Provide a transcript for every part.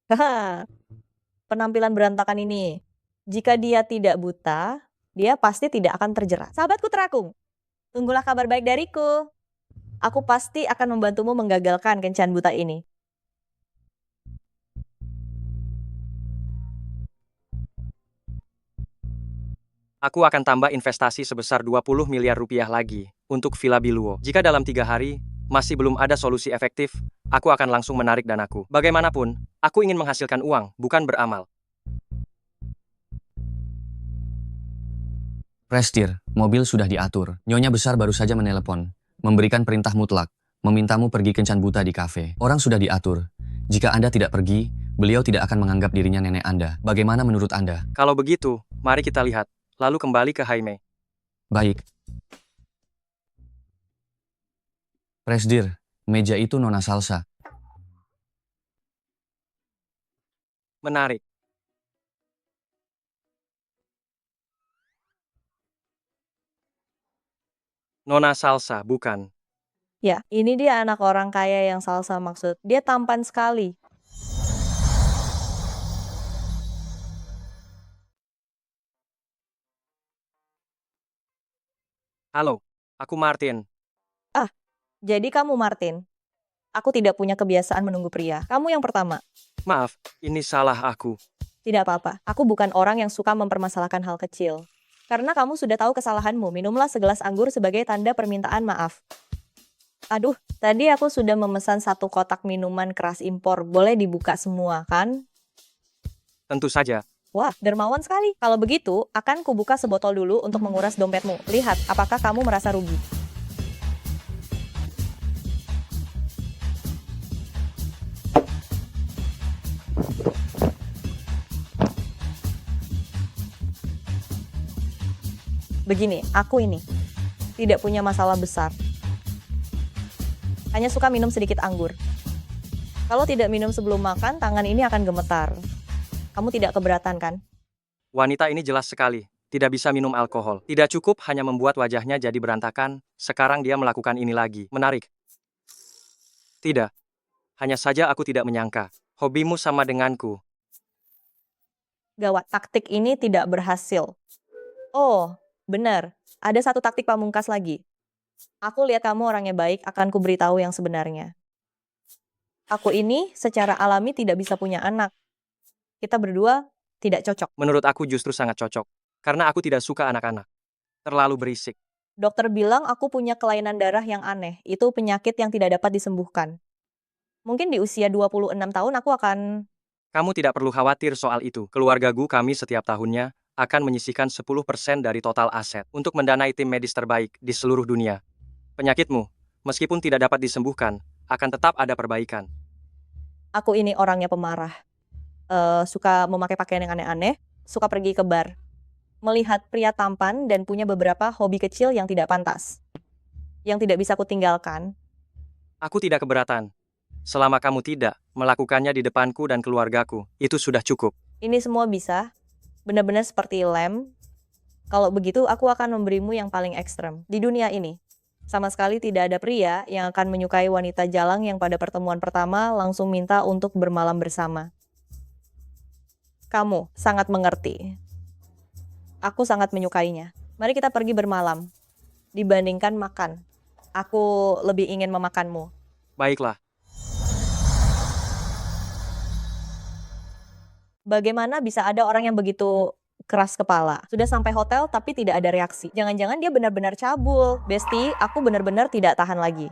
Haha, penampilan berantakan ini. Jika dia tidak buta, dia pasti tidak akan terjerat. Sahabatku terakung, tunggulah kabar baik dariku. Aku pasti akan membantumu menggagalkan kencan buta ini. Aku akan tambah investasi sebesar 20 miliar rupiah lagi untuk Villa Biluo. Jika dalam 3 hari masih belum ada solusi efektif, aku akan langsung menarik danaku. Bagaimanapun, aku ingin menghasilkan uang, bukan beramal. Prestir, mobil sudah diatur. Nyonya besar baru saja menelepon, memberikan perintah mutlak, memintamu pergi kencan buta di kafe. Orang sudah diatur. Jika Anda tidak pergi, beliau tidak akan menganggap dirinya nenek Anda. Bagaimana menurut Anda? Kalau begitu, mari kita lihat. Lalu kembali ke Jaime. Baik. Presdir, meja itu Nona Salsa. Menarik. Nona Salsa, bukan? Ya, ini dia anak orang kaya yang salsa maksud. Dia tampan sekali. Halo, aku Martin. Ah, jadi kamu Martin. Aku tidak punya kebiasaan menunggu pria. Kamu yang pertama. Maaf, ini salah aku. Tidak apa-apa. Aku bukan orang yang suka mempermasalahkan hal kecil. Karena kamu sudah tahu kesalahanmu, minumlah segelas anggur sebagai tanda permintaan maaf. Aduh, tadi aku sudah memesan 1 kotak minuman keras impor. Boleh dibuka semua, kan? Tentu saja. Wah, dermawan sekali. Kalau begitu, akan kubuka sebotol dulu untuk menguras dompetmu. Lihat, apakah kamu merasa rugi? Begini, aku ini tidak punya masalah besar. Hanya suka minum sedikit anggur. Kalau tidak minum sebelum makan, tangan ini akan gemetar. Kamu tidak keberatan, kan? Wanita ini jelas sekali. Tidak bisa minum alkohol. Tidak cukup hanya membuat wajahnya jadi berantakan. Sekarang dia melakukan ini lagi. Menarik. Tidak. Hanya saja aku tidak menyangka. Hobimu sama denganku. Gawat, taktik ini tidak berhasil. Oh, benar. Ada satu taktik pamungkas lagi. Aku lihat kamu orangnya baik, akan kuberitahu yang sebenarnya. Aku ini secara alami tidak bisa punya anak. Kita berdua tidak cocok. Menurut aku justru sangat cocok. Karena aku tidak suka anak-anak. Terlalu berisik. Dokter bilang aku punya kelainan darah yang aneh. Itu penyakit yang tidak dapat disembuhkan. Mungkin di usia 26 tahun aku akan... Kamu tidak perlu khawatir soal itu. Keluargaku kami setiap tahunnya akan menyisihkan 10% dari total aset untuk mendanai tim medis terbaik di seluruh dunia. Penyakitmu, meskipun tidak dapat disembuhkan, akan tetap ada perbaikan. Aku ini orangnya pemarah. Suka memakai pakaian yang aneh-aneh, suka pergi ke bar. Melihat pria tampan dan punya beberapa hobi kecil yang tidak pantas. Yang tidak bisa kutinggalkan. Aku tidak keberatan. Selama kamu tidak melakukannya di depanku dan keluargaku, itu sudah cukup. Ini semua bisa. Benar-benar seperti lem. Kalau begitu, aku akan memberimu yang paling ekstrem di dunia ini. Sama sekali tidak ada pria yang akan menyukai wanita jalang yang pada pertemuan pertama langsung minta untuk bermalam bersama. Kamu sangat mengerti. Aku sangat menyukainya. Mari kita pergi bermalam. Dibandingkan makan. Aku lebih ingin memakanmu. Baiklah, Bagaimana bisa ada orang yang begitu keras kepala? Sudah sampai hotel tapi tidak ada reaksi. Jangan-jangan dia benar-benar cabul. Besti, aku benar-benar tidak tahan lagi.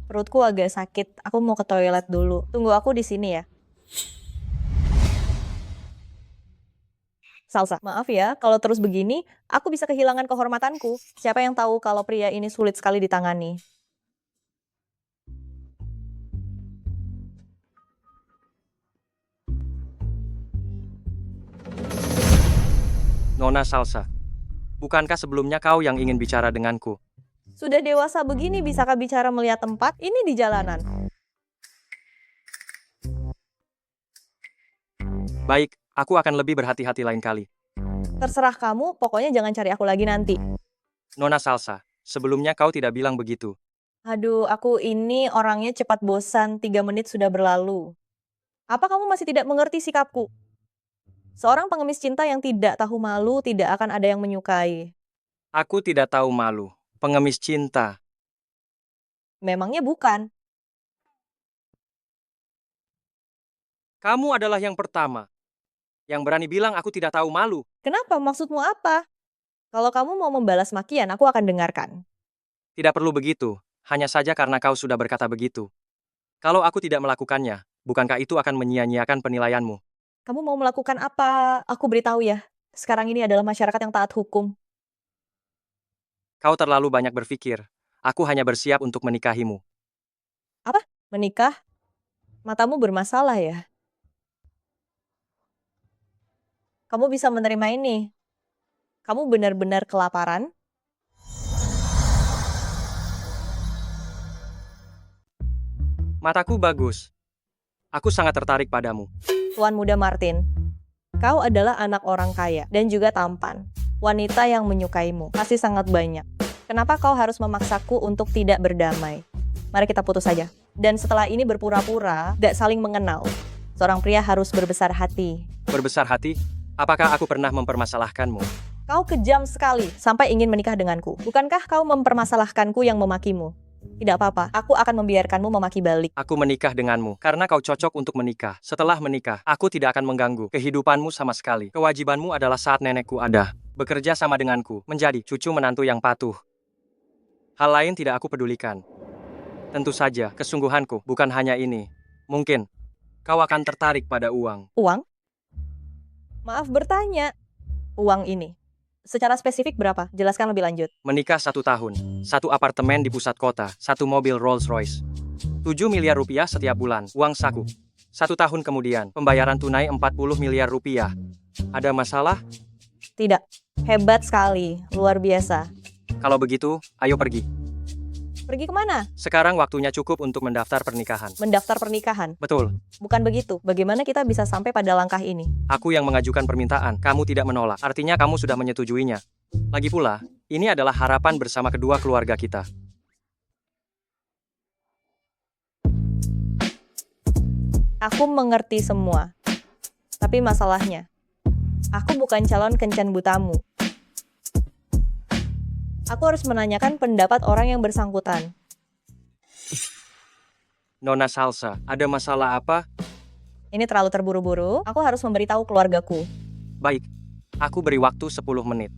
Perutku agak sakit. Aku mau ke toilet dulu. Tunggu aku di sini ya. Salsa, maaf ya, kalau terus begini, aku bisa kehilangan kehormatanku. Siapa yang tahu kalau pria ini sulit sekali ditangani? Nona Salsa. Bukankah sebelumnya kau yang ingin bicara denganku? Sudah dewasa begini, bisakah bicara melihat tempat? Ini di jalanan. Baik, aku akan lebih berhati-hati lain kali. Terserah kamu, pokoknya jangan cari aku lagi nanti. Nona Salsa, sebelumnya kau tidak bilang begitu. Aduh, aku ini orangnya cepat bosan, 3 menit sudah berlalu. Apa kamu masih tidak mengerti sikapku? Seorang pengemis cinta yang tidak tahu malu tidak akan ada yang menyukai. Aku tidak tahu malu. Pengemis cinta. Memangnya bukan. Kamu adalah yang pertama yang berani bilang aku tidak tahu malu. Kenapa? Maksudmu apa? Kalau kamu mau membalas makian, aku akan dengarkan. Tidak perlu begitu, hanya saja karena kau sudah berkata begitu. Kalau aku tidak melakukannya, bukankah itu akan menyia-nyiakan penilaianmu? Kamu mau melakukan apa? Aku beritahu ya. Sekarang ini adalah masyarakat yang taat hukum. Kau terlalu banyak berpikir. Aku hanya bersiap untuk menikahimu. Menikah? Matamu bermasalah ya? Kamu bisa menerima ini. Kamu benar-benar kelaparan? Mataku bagus. Aku sangat tertarik padamu. Tuan muda Martin, kau adalah anak orang kaya dan juga tampan. Wanita yang menyukaimu, pasti sangat banyak. Kenapa kau harus memaksaku untuk tidak berdamai? Mari kita putus saja. Dan setelah ini berpura-pura, gak saling mengenal. Seorang pria harus berbesar hati. Berbesar hati? Apakah aku pernah mempermasalahkanmu? Kau kejam sekali sampai ingin menikah denganku. Bukankah kau mempermasalahkanku yang memakimu? Tidak apa-apa, aku akan membiarkanmu memaki balik. Aku menikah denganmu karena kau cocok untuk menikah. Setelah menikah, aku tidak akan mengganggu kehidupanmu sama sekali. Kewajibanmu adalah saat nenekku ada, bekerja sama denganku, menjadi cucu menantu yang patuh. Hal lain tidak aku pedulikan. Tentu saja, kesungguhanku bukan hanya ini. Mungkin, kau akan tertarik pada uang. Uang? Maaf bertanya. Uang ini. Secara spesifik berapa? Jelaskan lebih lanjut. Menikah 1 tahun, 1 apartemen di pusat kota, 1 mobil Rolls Royce. 7 miliar rupiah setiap bulan, uang saku. 1 tahun kemudian, pembayaran tunai 40 miliar rupiah. Ada masalah? Tidak. Hebat sekali. Luar biasa. Kalau begitu, ayo pergi. Pergi kemana? Sekarang waktunya cukup untuk mendaftar pernikahan. Mendaftar pernikahan. Betul, Bukan begitu. Bagaimana kita bisa sampai pada langkah ini? aku yang mengajukan permintaan, kamu tidak menolak. Artinya kamu sudah menyetujuinya. Lagi pula, ini adalah harapan bersama kedua keluarga kita. Aku mengerti semua. Tapi masalahnya, aku bukan calon kencan butamu. Aku harus menanyakan pendapat orang yang bersangkutan. Nona Salsa, ada masalah apa? Ini terlalu terburu-buru. Aku harus memberitahu keluargaku. Baik, aku beri waktu 10 menit.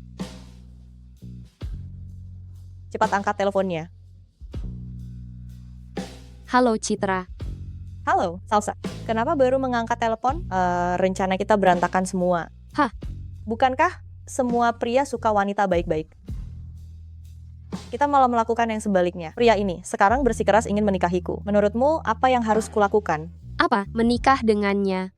Cepat angkat teleponnya. Halo Citra, Halo, Salsa. Kenapa baru mengangkat telepon? Rencana kita berantakan semua. Hah? Bukankah semua pria suka wanita baik-baik? Kita malah melakukan yang sebaliknya. Pria ini sekarang bersikeras ingin menikahiku. Menurutmu, apa yang harus kulakukan? apa menikah dengannya?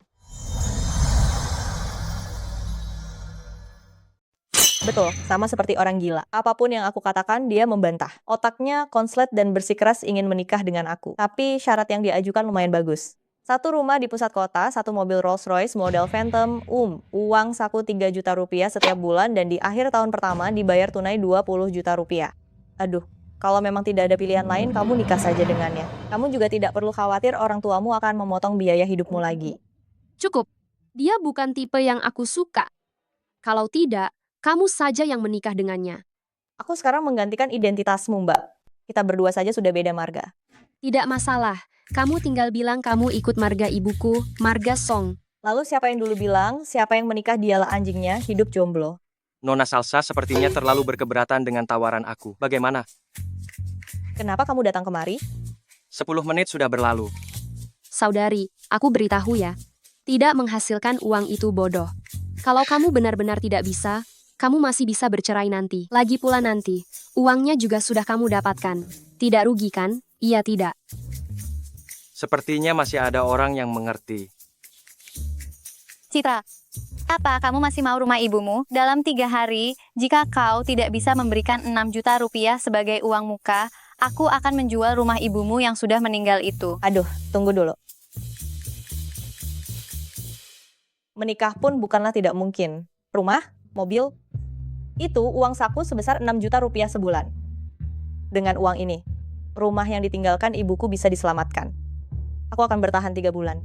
Betul, sama seperti orang gila. Apapun yang aku katakan, dia membantah. Otaknya konslet dan bersikeras ingin menikah dengan aku. Tapi syarat yang diajukan lumayan bagus. 1 rumah di pusat kota, 1 mobil Rolls Royce model Phantom, uang saku 3 juta rupiah setiap bulan, dan di akhir tahun pertama dibayar tunai 20 juta rupiah. Aduh, kalau memang tidak ada pilihan lain, kamu nikah saja dengannya. Kamu juga tidak perlu khawatir orang tuamu akan memotong biaya hidupmu lagi. Cukup, dia bukan tipe yang aku suka. Kalau tidak, kamu saja yang menikah dengannya. Aku sekarang menggantikan identitasmu, Mbak. Kita berdua saja sudah beda marga. Tidak masalah, kamu tinggal bilang kamu ikut marga ibuku, marga Song. Lalu siapa yang dulu bilang, siapa yang menikah dialah anjingnya, hidup jomblo. Nona Salsa sepertinya terlalu berkeberatan dengan tawaran aku. Bagaimana? Kenapa kamu datang kemari? 10 menit sudah berlalu. Saudari, aku beritahu ya, tidak menghasilkan uang itu bodoh. Kalau kamu benar-benar tidak bisa, kamu masih bisa bercerai nanti. Lagi pula nanti, uangnya juga sudah kamu dapatkan. Tidak rugi kan? Iya tidak. Sepertinya masih ada orang yang mengerti. Citra, apa kamu masih mau rumah ibumu? Dalam 3 hari, jika kau tidak bisa memberikan 6 juta rupiah sebagai uang muka, aku akan menjual rumah ibumu yang sudah meninggal itu. Aduh, tunggu dulu. Menikah pun bukanlah tidak mungkin. Rumah, mobil, itu uang saku sebesar 6 juta rupiah sebulan. Dengan uang ini, rumah yang ditinggalkan ibuku bisa diselamatkan. Aku akan bertahan 3 bulan.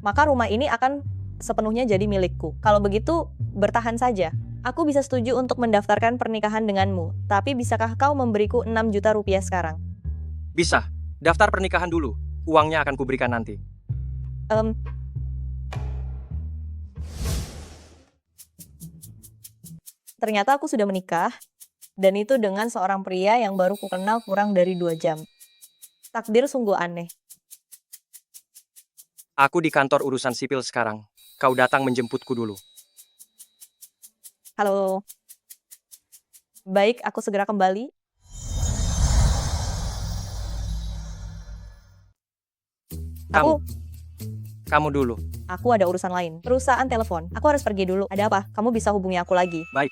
Maka rumah ini akan sepenuhnya jadi milikku. Kalau begitu, bertahan saja. Aku bisa setuju untuk mendaftarkan pernikahan denganmu, tapi bisakah kau memberiku 6 juta rupiah sekarang? Bisa. Daftar pernikahan dulu. Uangnya akan kuberikan nanti. Em, Ternyata aku sudah menikah, dan itu dengan seorang pria yang baru kukenal kurang dari 2 jam. Takdir sungguh aneh. Aku di kantor urusan sipil sekarang. Kau datang menjemputku dulu. Halo. Baik, aku segera kembali. Kamu. Kamu dulu. Aku ada urusan lain. Perusahaan telepon. Aku harus pergi dulu. Ada apa? Kamu bisa hubungi aku lagi. Baik.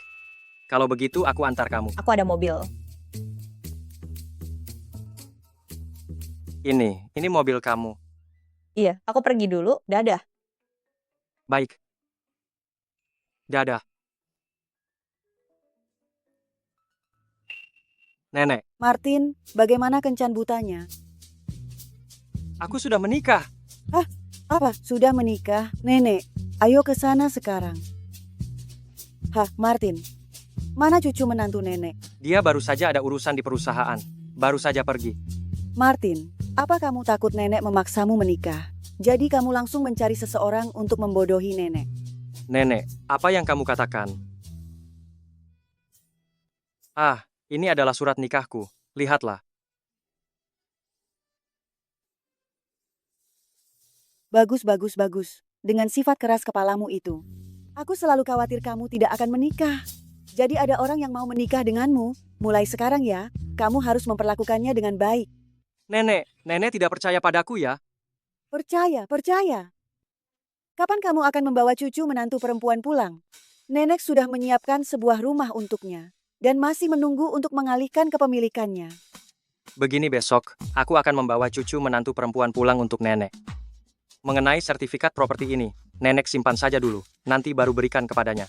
Kalau begitu, aku antar kamu. Aku ada mobil. Ini mobil kamu. Iya, aku pergi dulu. Dadah. Baik. Dadah. Nenek, Martin, bagaimana kencan butanya? aku sudah menikah. Apa? Sudah menikah? Nenek, ayo ke sana sekarang. Hah, Martin. Mana cucu menantu nenek? Dia baru saja ada urusan di perusahaan. Baru saja pergi. Martin, apa kamu takut nenek memaksamu menikah? Jadi kamu langsung mencari seseorang untuk membodohi nenek. Nenek, apa yang kamu katakan? Ah, ini adalah surat nikahku. Lihatlah. Bagus, bagus, bagus. Dengan sifat keras kepalamu itu. Aku selalu khawatir kamu tidak akan menikah. Jadi ada orang yang mau menikah denganmu. Mulai sekarang ya, kamu harus memperlakukannya dengan baik. Nenek tidak percaya padaku ya? Percaya, percaya. Kapan kamu akan membawa cucu menantu perempuan pulang? Nenek sudah menyiapkan sebuah rumah untuknya. Dan masih menunggu untuk mengalihkan kepemilikannya. Begini besok, aku akan membawa cucu menantu perempuan pulang untuk nenek. Mengenai sertifikat properti ini, nenek simpan saja dulu, nanti baru berikan kepadanya.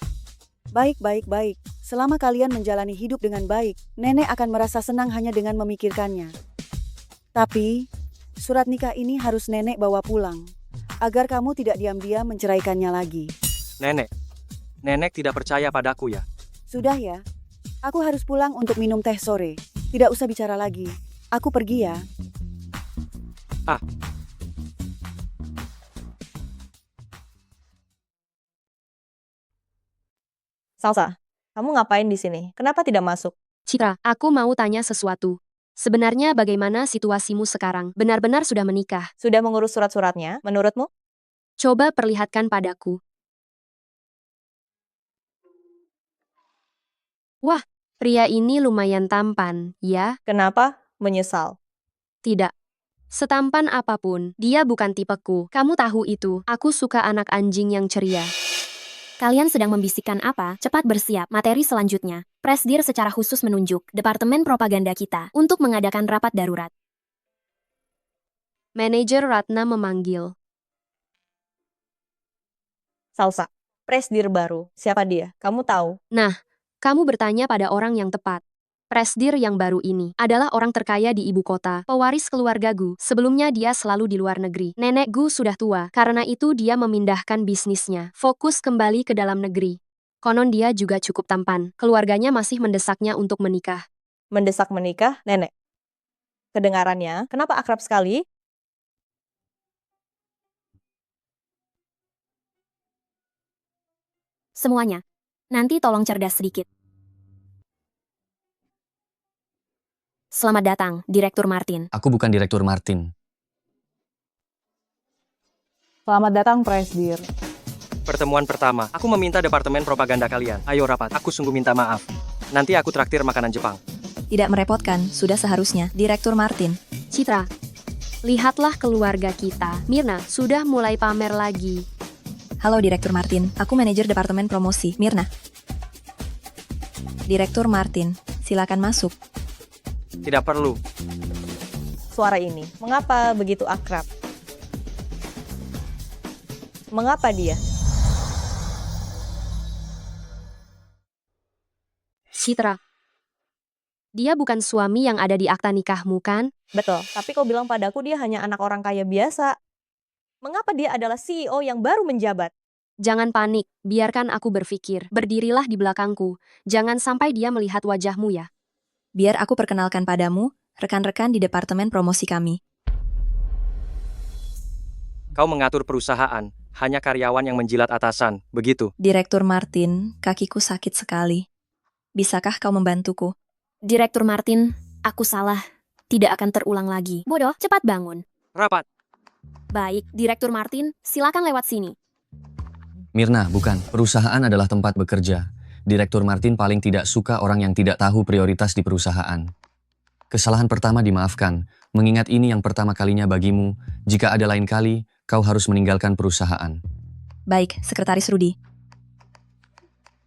Baik, baik, baik. Selama kalian menjalani hidup dengan baik, nenek akan merasa senang hanya dengan memikirkannya. Tapi, surat nikah ini harus nenek bawa pulang, agar kamu tidak diam-diam menceraikannya lagi. Nenek tidak percaya padaku ya? Sudah ya, aku harus pulang untuk minum teh sore. Tidak usah bicara lagi. Aku pergi ya. Salsa, kamu ngapain di sini? Kenapa tidak masuk? Citra, aku mau tanya sesuatu. Sebenarnya bagaimana situasimu sekarang? Benar-benar sudah menikah? Sudah mengurus surat-suratnya, menurutmu? Coba perlihatkan padaku. Wah, pria ini lumayan tampan, ya? Kenapa? Menyesal. Tidak. Setampan apapun, dia bukan tipeku. Kamu tahu itu, aku suka anak anjing yang ceria. Kalian sedang membisikkan apa? Cepat bersiap. Materi selanjutnya. Presdir secara khusus menunjuk Departemen Propaganda kita untuk mengadakan rapat darurat. Manajer Ratna memanggil. Salsa, presdir baru. Siapa dia? Kamu tahu? Nah, kamu bertanya pada orang yang tepat. Presdir yang baru ini adalah orang terkaya di ibu kota, pewaris keluarga Gu. Sebelumnya dia selalu di luar negeri. Nenek Gu sudah tua, karena itu dia memindahkan bisnisnya, fokus kembali ke dalam negeri. Konon dia juga cukup tampan. Keluarganya masih mendesaknya untuk menikah. Mendesak menikah, nenek. Kedengarannya, kenapa akrab sekali? Semuanya. Nanti tolong cerdas sedikit. Selamat datang, Direktur Martin. Aku bukan Direktur Martin. Selamat datang, Presdir. Pertemuan pertama, aku meminta departemen propaganda kalian. Ayo rapat, aku sungguh minta maaf. Nanti aku traktir makanan Jepang. Tidak merepotkan, sudah seharusnya. Direktur Martin. Citra, lihatlah keluarga kita. Mirna, sudah mulai pamer lagi. Halo Direktur Martin, aku manajer Departemen Promosi, Mirna. Direktur Martin, silakan masuk. Tidak perlu. Suara ini, mengapa begitu akrab? Mengapa dia? Citra, Dia bukan suami yang ada di akta nikahmu kan? Betul, tapi kau bilang padaku dia hanya anak orang kaya biasa. Mengapa dia adalah CEO yang baru menjabat? Jangan panik, biarkan aku berpikir. Berdirilah di belakangku. Jangan sampai dia melihat wajahmu ya. Biar aku perkenalkan padamu, rekan-rekan di departemen promosi kami. Kau mengatur perusahaan, hanya karyawan yang menjilat atasan, begitu? Direktur Martin, kakiku sakit sekali. Bisakah kau membantuku? Direktur Martin, aku salah. Tidak akan terulang lagi. Bodoh, cepat bangun. Rapat. Baik, Direktur Martin, silakan lewat sini. Mirna, bukan. Perusahaan adalah tempat bekerja. Direktur Martin paling tidak suka orang yang tidak tahu prioritas di perusahaan. Kesalahan pertama dimaafkan, mengingat ini yang pertama kalinya bagimu. Jika ada lain kali, kau harus meninggalkan perusahaan. Baik, Sekretaris Rudi.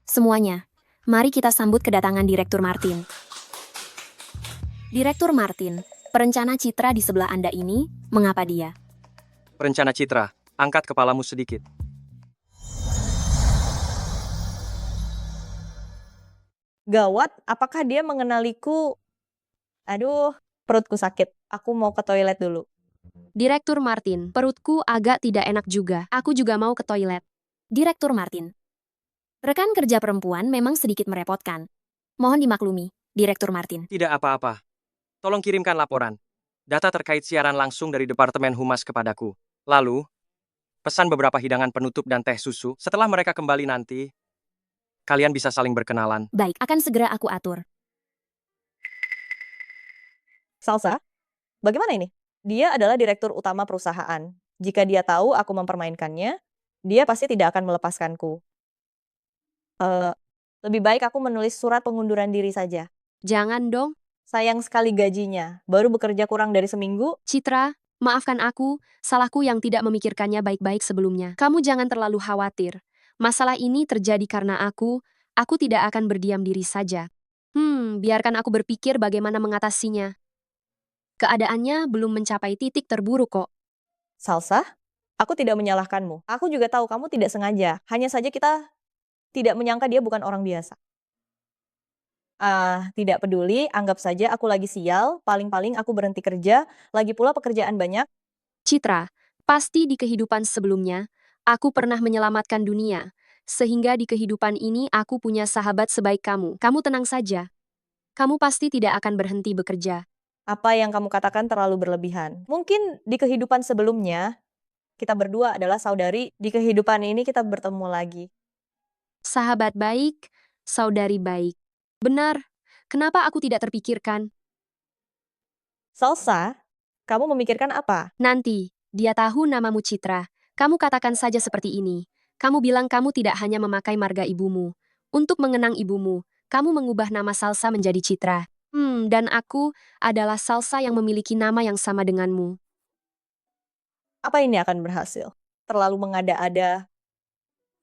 Semuanya, mari kita sambut kedatangan Direktur Martin. Direktur Martin, perencana citra di sebelah Anda ini, mengapa dia? Perencana citra, angkat kepalamu sedikit. Gawat, apakah dia mengenaliku? Aduh, perutku sakit. Aku mau ke toilet dulu. Direktur Martin, perutku agak tidak enak juga. Aku juga mau ke toilet. Direktur Martin. Rekan kerja perempuan memang sedikit merepotkan. Mohon dimaklumi, Direktur Martin. Tidak apa-apa. Tolong kirimkan laporan. Data terkait siaran langsung dari Departemen Humas kepadaku. Lalu, pesan beberapa hidangan penutup dan teh susu. Setelah mereka kembali nanti, kalian bisa saling berkenalan. Baik, akan segera aku atur. Salsa, bagaimana ini? Dia adalah direktur utama perusahaan. Jika dia tahu aku mempermainkannya, dia pasti tidak akan melepaskanku. Lebih baik aku menulis surat pengunduran diri saja. Jangan dong, Sayang sekali gajinya, baru bekerja kurang dari seminggu. Citra, maafkan aku, salahku yang tidak memikirkannya baik-baik sebelumnya. Kamu jangan terlalu khawatir. Masalah ini terjadi karena aku tidak akan berdiam diri saja. Biarkan aku berpikir bagaimana mengatasinya. Keadaannya belum mencapai titik terburuk kok. Salsa, aku tidak menyalahkanmu. Aku juga tahu kamu tidak sengaja. Hanya saja kita tidak menyangka dia bukan orang biasa. Tidak peduli, anggap saja aku lagi sial, paling-paling aku berhenti kerja, lagi pula pekerjaan banyak. Citra, pasti di kehidupan sebelumnya, aku pernah menyelamatkan dunia. Sehingga di kehidupan ini aku punya sahabat sebaik kamu. Kamu tenang saja. Kamu pasti tidak akan berhenti bekerja. Apa yang kamu katakan terlalu berlebihan. Mungkin di kehidupan sebelumnya, kita berdua adalah saudari, di kehidupan ini kita bertemu lagi. Sahabat baik, saudari baik. Benar, kenapa aku tidak terpikirkan? Salsa, kamu memikirkan apa? Nanti, dia tahu namamu Citra. Kamu katakan saja seperti ini. Kamu bilang kamu tidak hanya memakai marga ibumu. Untuk mengenang ibumu, kamu mengubah nama Salsa menjadi Citra. Dan aku adalah Salsa yang memiliki nama yang sama denganmu. Apa ini akan berhasil? Terlalu mengada-ada.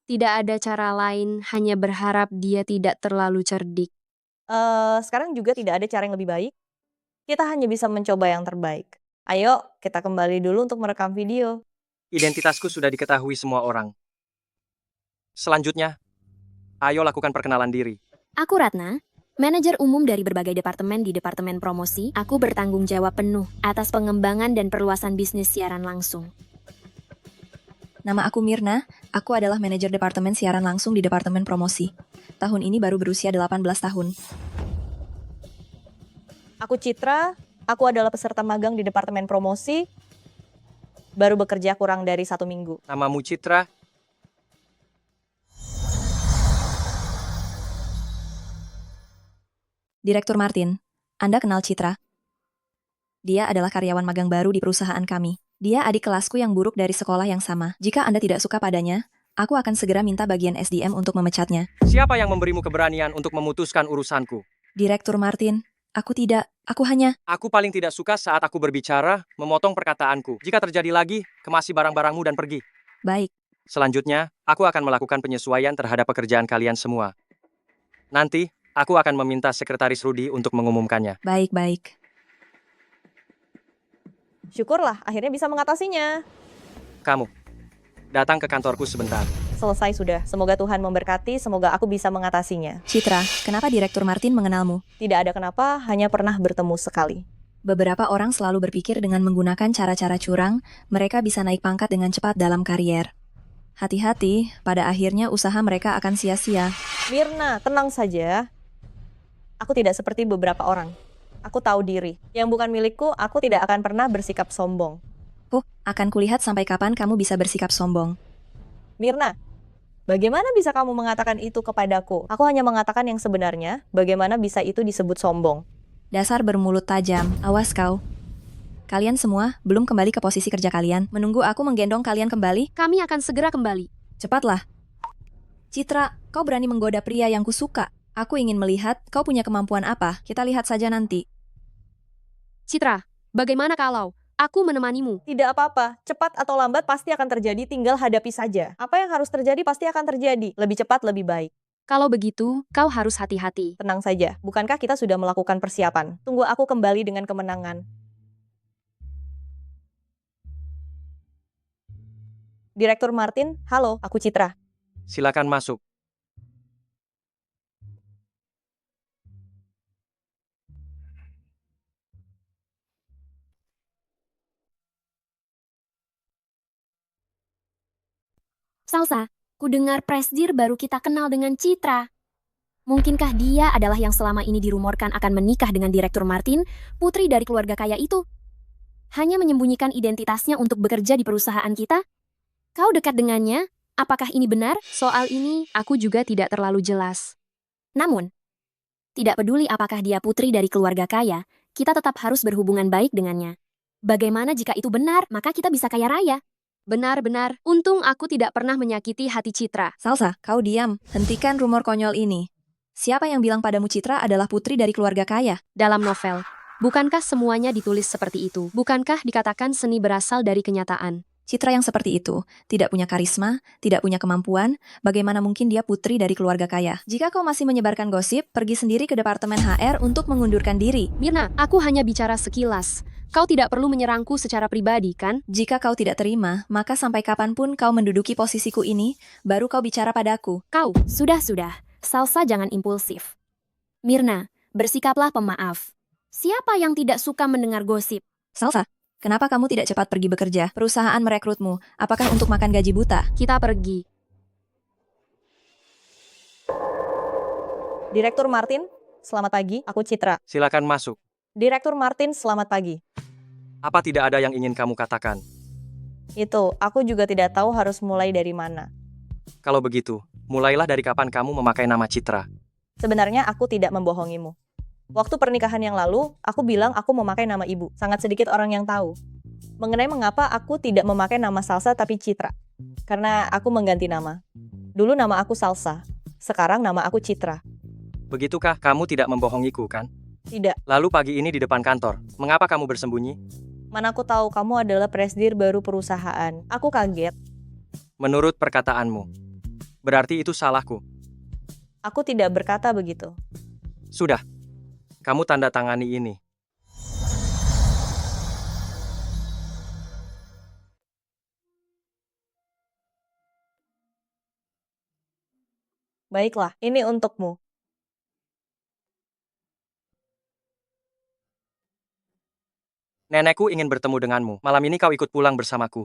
Tidak ada cara lain, hanya berharap dia tidak terlalu cerdik. Sekarang juga tidak ada cara yang lebih baik. Kita hanya bisa mencoba yang terbaik. Ayo, kita kembali dulu untuk merekam video. Identitasku sudah diketahui semua orang. Selanjutnya, ayo lakukan perkenalan diri. Aku Ratna, manajer umum dari berbagai departemen di Departemen Promosi. Aku bertanggung jawab penuh atas pengembangan dan perluasan bisnis siaran langsung. Nama aku Mirna, aku adalah manajer departemen siaran langsung di Departemen Promosi. Tahun ini baru berusia 18 tahun. Aku Citra, aku adalah peserta magang di Departemen Promosi. Baru bekerja kurang dari 1 minggu. Namamu Citra. Direktur Martin, Anda kenal Citra? Dia adalah karyawan magang baru di perusahaan kami. Dia adik kelasku yang buruk dari sekolah yang sama. Jika Anda tidak suka padanya, aku akan segera minta bagian SDM untuk memecatnya. Siapa yang memberimu keberanian untuk memutuskan urusanku? Direktur Martin, aku tidak. Aku hanya... Aku paling tidak suka saat aku berbicara, memotong perkataanku. Jika terjadi lagi, kemasi barang-barangmu dan pergi. Baik. Selanjutnya, aku akan melakukan penyesuaian terhadap pekerjaan kalian semua. Nanti, aku akan meminta Sekretaris Rudi untuk mengumumkannya. Baik. Syukurlah, akhirnya bisa mengatasinya. Kamu, datang ke kantorku sebentar. Selesai sudah. Semoga Tuhan memberkati, semoga aku bisa mengatasinya. Citra, kenapa Direktur Martin mengenalmu? Tidak ada kenapa, hanya pernah bertemu sekali. Beberapa orang selalu berpikir dengan menggunakan cara-cara curang, mereka bisa naik pangkat dengan cepat dalam karier. Hati-hati, pada akhirnya usaha mereka akan sia-sia. Mirna, tenang saja. Aku tidak seperti beberapa orang. Aku tahu diri. Yang bukan milikku, aku tidak akan pernah bersikap sombong. Akan kulihat sampai kapan kamu bisa bersikap sombong. Mirna, bagaimana bisa kamu mengatakan itu kepadaku? Aku hanya mengatakan yang sebenarnya, bagaimana bisa itu disebut sombong? Dasar bermulut tajam, awas kau. Kalian semua belum kembali ke posisi kerja kalian, menunggu aku menggendong kalian kembali? Kami akan segera kembali. Cepatlah. Citra, kau berani menggoda pria yang kusuka. Aku ingin melihat kau punya kemampuan apa. Kita lihat saja nanti. Citra, bagaimana kalau aku menemanimu? Tidak apa-apa, cepat atau lambat pasti akan terjadi, tinggal hadapi saja. Apa yang harus terjadi pasti akan terjadi. Lebih cepat, lebih baik. Kalau begitu, kau harus hati-hati. Tenang saja, bukankah kita sudah melakukan persiapan? Tunggu aku kembali dengan kemenangan. Direktur Martin, halo, aku Citra. Silakan masuk. Salsa, kudengar Presdir baru kita kenal dengan Citra. Mungkinkah dia adalah yang selama ini dirumorkan akan menikah dengan Direktur Martin, putri dari keluarga kaya itu? Hanya menyembunyikan identitasnya untuk bekerja di perusahaan kita? Kau dekat dengannya? Apakah ini benar? Soal ini, aku juga tidak terlalu jelas. Namun, tidak peduli apakah dia putri dari keluarga kaya, kita tetap harus berhubungan baik dengannya. Bagaimana jika itu benar, maka kita bisa kaya raya. Benar-benar, untung aku tidak pernah menyakiti hati Citra. Salsa, kau diam. Hentikan rumor konyol ini. Siapa yang bilang padamu Citra adalah putri dari keluarga kaya? Dalam novel, bukankah semuanya ditulis seperti itu? Bukankah dikatakan seni berasal dari kenyataan? Citra yang seperti itu, tidak punya karisma, tidak punya kemampuan, bagaimana mungkin dia putri dari keluarga kaya? Jika kau masih menyebarkan gosip, pergi sendiri ke Departemen HR untuk mengundurkan diri. Mirna, aku hanya bicara sekilas. Kau tidak perlu menyerangku secara pribadi, kan? Jika kau tidak terima, maka sampai kapanpun kau menduduki posisiku ini, baru kau bicara padaku. Kau, Sudah. Salsa jangan impulsif. Mirna, bersikaplah pemaaf. Siapa yang tidak suka mendengar gosip? Salsa, kenapa kamu tidak cepat pergi bekerja? Perusahaan merekrutmu, apakah untuk makan gaji buta? kita pergi. Direktur Martin, selamat pagi, aku Citra. Silakan masuk. Direktur Martin, selamat pagi. Apa tidak ada yang ingin kamu katakan? Itu, aku juga tidak tahu harus mulai dari mana. Kalau begitu, mulailah dari kapan kamu memakai nama Citra. Sebenarnya aku tidak membohongimu. Waktu pernikahan yang lalu, aku bilang aku memakai nama ibu. Sangat sedikit orang yang tahu. Mengenai mengapa aku tidak memakai nama Salsa tapi Citra. Karena aku mengganti nama. Dulu nama aku Salsa, sekarang nama aku Citra. Begitukah kamu tidak membohongiku, kan? Tidak, Lalu pagi ini di depan kantor, mengapa kamu bersembunyi? mana aku tahu kamu adalah presdir baru perusahaan. Aku kaget. Menurut perkataanmu. Berarti itu salahku. Aku tidak berkata begitu. Sudah. Kamu tanda tangani ini. Baiklah, ini untukmu. Nenekku ingin bertemu denganmu. Malam ini kau ikut pulang bersamaku.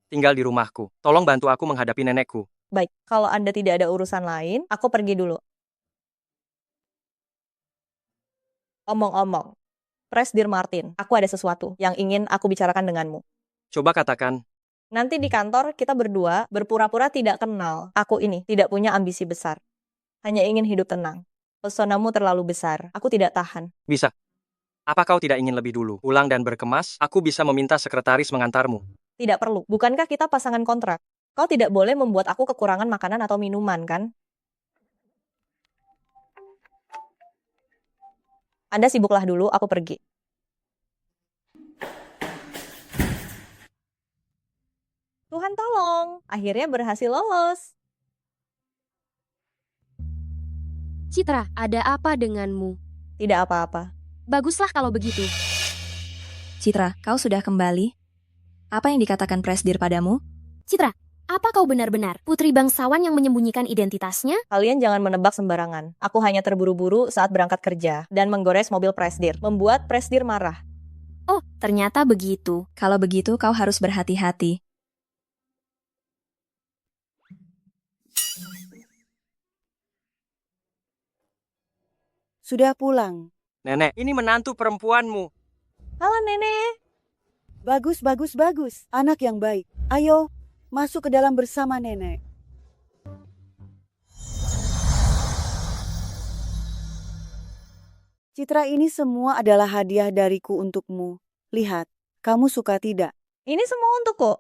Tinggal di rumahku. Tolong bantu aku menghadapi nenekku. Baik, kalau Anda tidak ada urusan lain, aku pergi dulu. Omong-omong, Presdir Martin, aku ada sesuatu yang ingin aku bicarakan denganmu. Coba katakan. Nanti di kantor kita berdua berpura-pura tidak kenal. Aku ini tidak punya ambisi besar. Hanya ingin hidup tenang. Pesonamu terlalu besar. Aku tidak tahan. Bisa. Apa kau tidak ingin lebih dulu pulang dan berkemas? Aku bisa meminta sekretaris mengantarmu. Tidak perlu. Bukankah kita pasangan kontrak? Kau tidak boleh membuat aku kekurangan makanan atau minuman, kan? Anda sibuklah dulu, aku pergi. Tuhan tolong, akhirnya berhasil lolos. Citra, ada apa denganmu? Tidak apa-apa. Baguslah kalau begitu. Citra, kau sudah kembali? Apa yang dikatakan Presdir padamu? Citra, Apa kau benar-benar putri bangsawan yang menyembunyikan identitasnya? Kalian jangan menebak sembarangan. Aku hanya terburu-buru saat berangkat kerja dan menggores mobil Presdir, membuat Presdir marah. Oh, ternyata begitu. Kalau begitu, kau harus berhati-hati. Sudah pulang. Nenek, ini menantu perempuanmu. Halo nenek. Bagus, bagus, bagus. Anak yang baik. Ayo, masuk ke dalam bersama nenek. Citra, ini semua adalah hadiah dariku untukmu. Lihat, kamu suka tidak? Ini semua untuk kok.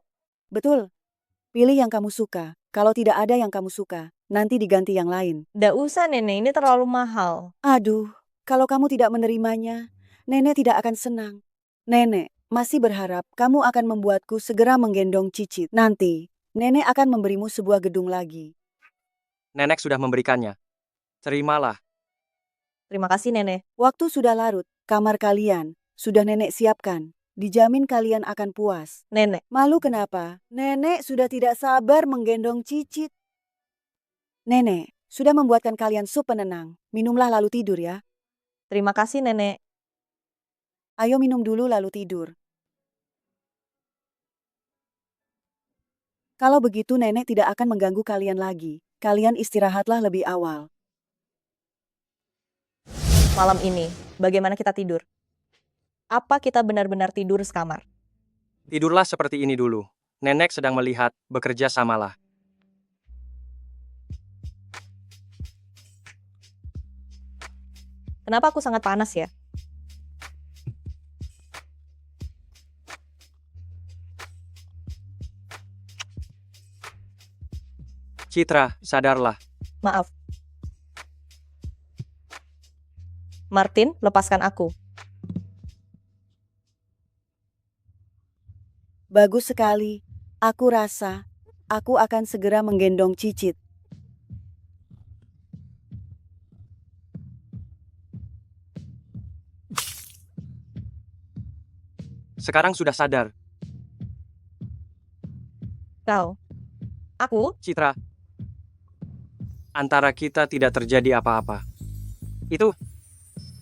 Betul. Pilih yang kamu suka. Kalau tidak ada yang kamu suka, nanti diganti yang lain. Nggak usah nenek, ini terlalu mahal. Aduh, kalau kamu tidak menerimanya, nenek tidak akan senang. Nenek masih berharap kamu akan membuatku segera menggendong Cicit. Nanti, nenek akan memberimu sebuah gedung lagi. Nenek sudah memberikannya. Terimalah. Terima kasih nenek. Waktu sudah larut, kamar kalian sudah nenek siapkan. Dijamin kalian akan puas. Nenek, Malu kenapa? Nenek sudah tidak sabar menggendong Cicit. Nenek sudah membuatkan kalian sup penenang. Minumlah lalu tidur ya. terima kasih nenek. Ayo minum dulu lalu tidur. Kalau begitu nenek tidak akan mengganggu kalian lagi. Kalian istirahatlah lebih awal. Malam ini, bagaimana kita tidur? Apa kita benar-benar tidur sekamar? Tidurlah seperti ini dulu. Nenek sedang melihat, bekerja samalah. Kenapa aku sangat panas ya? Citra, sadarlah. Maaf. Martin, lepaskan aku. Bagus sekali. Aku rasa aku akan segera menggendong Cicit. Sekarang sudah sadar. Kau. Aku? Citra, antara kita tidak terjadi apa-apa. Itu,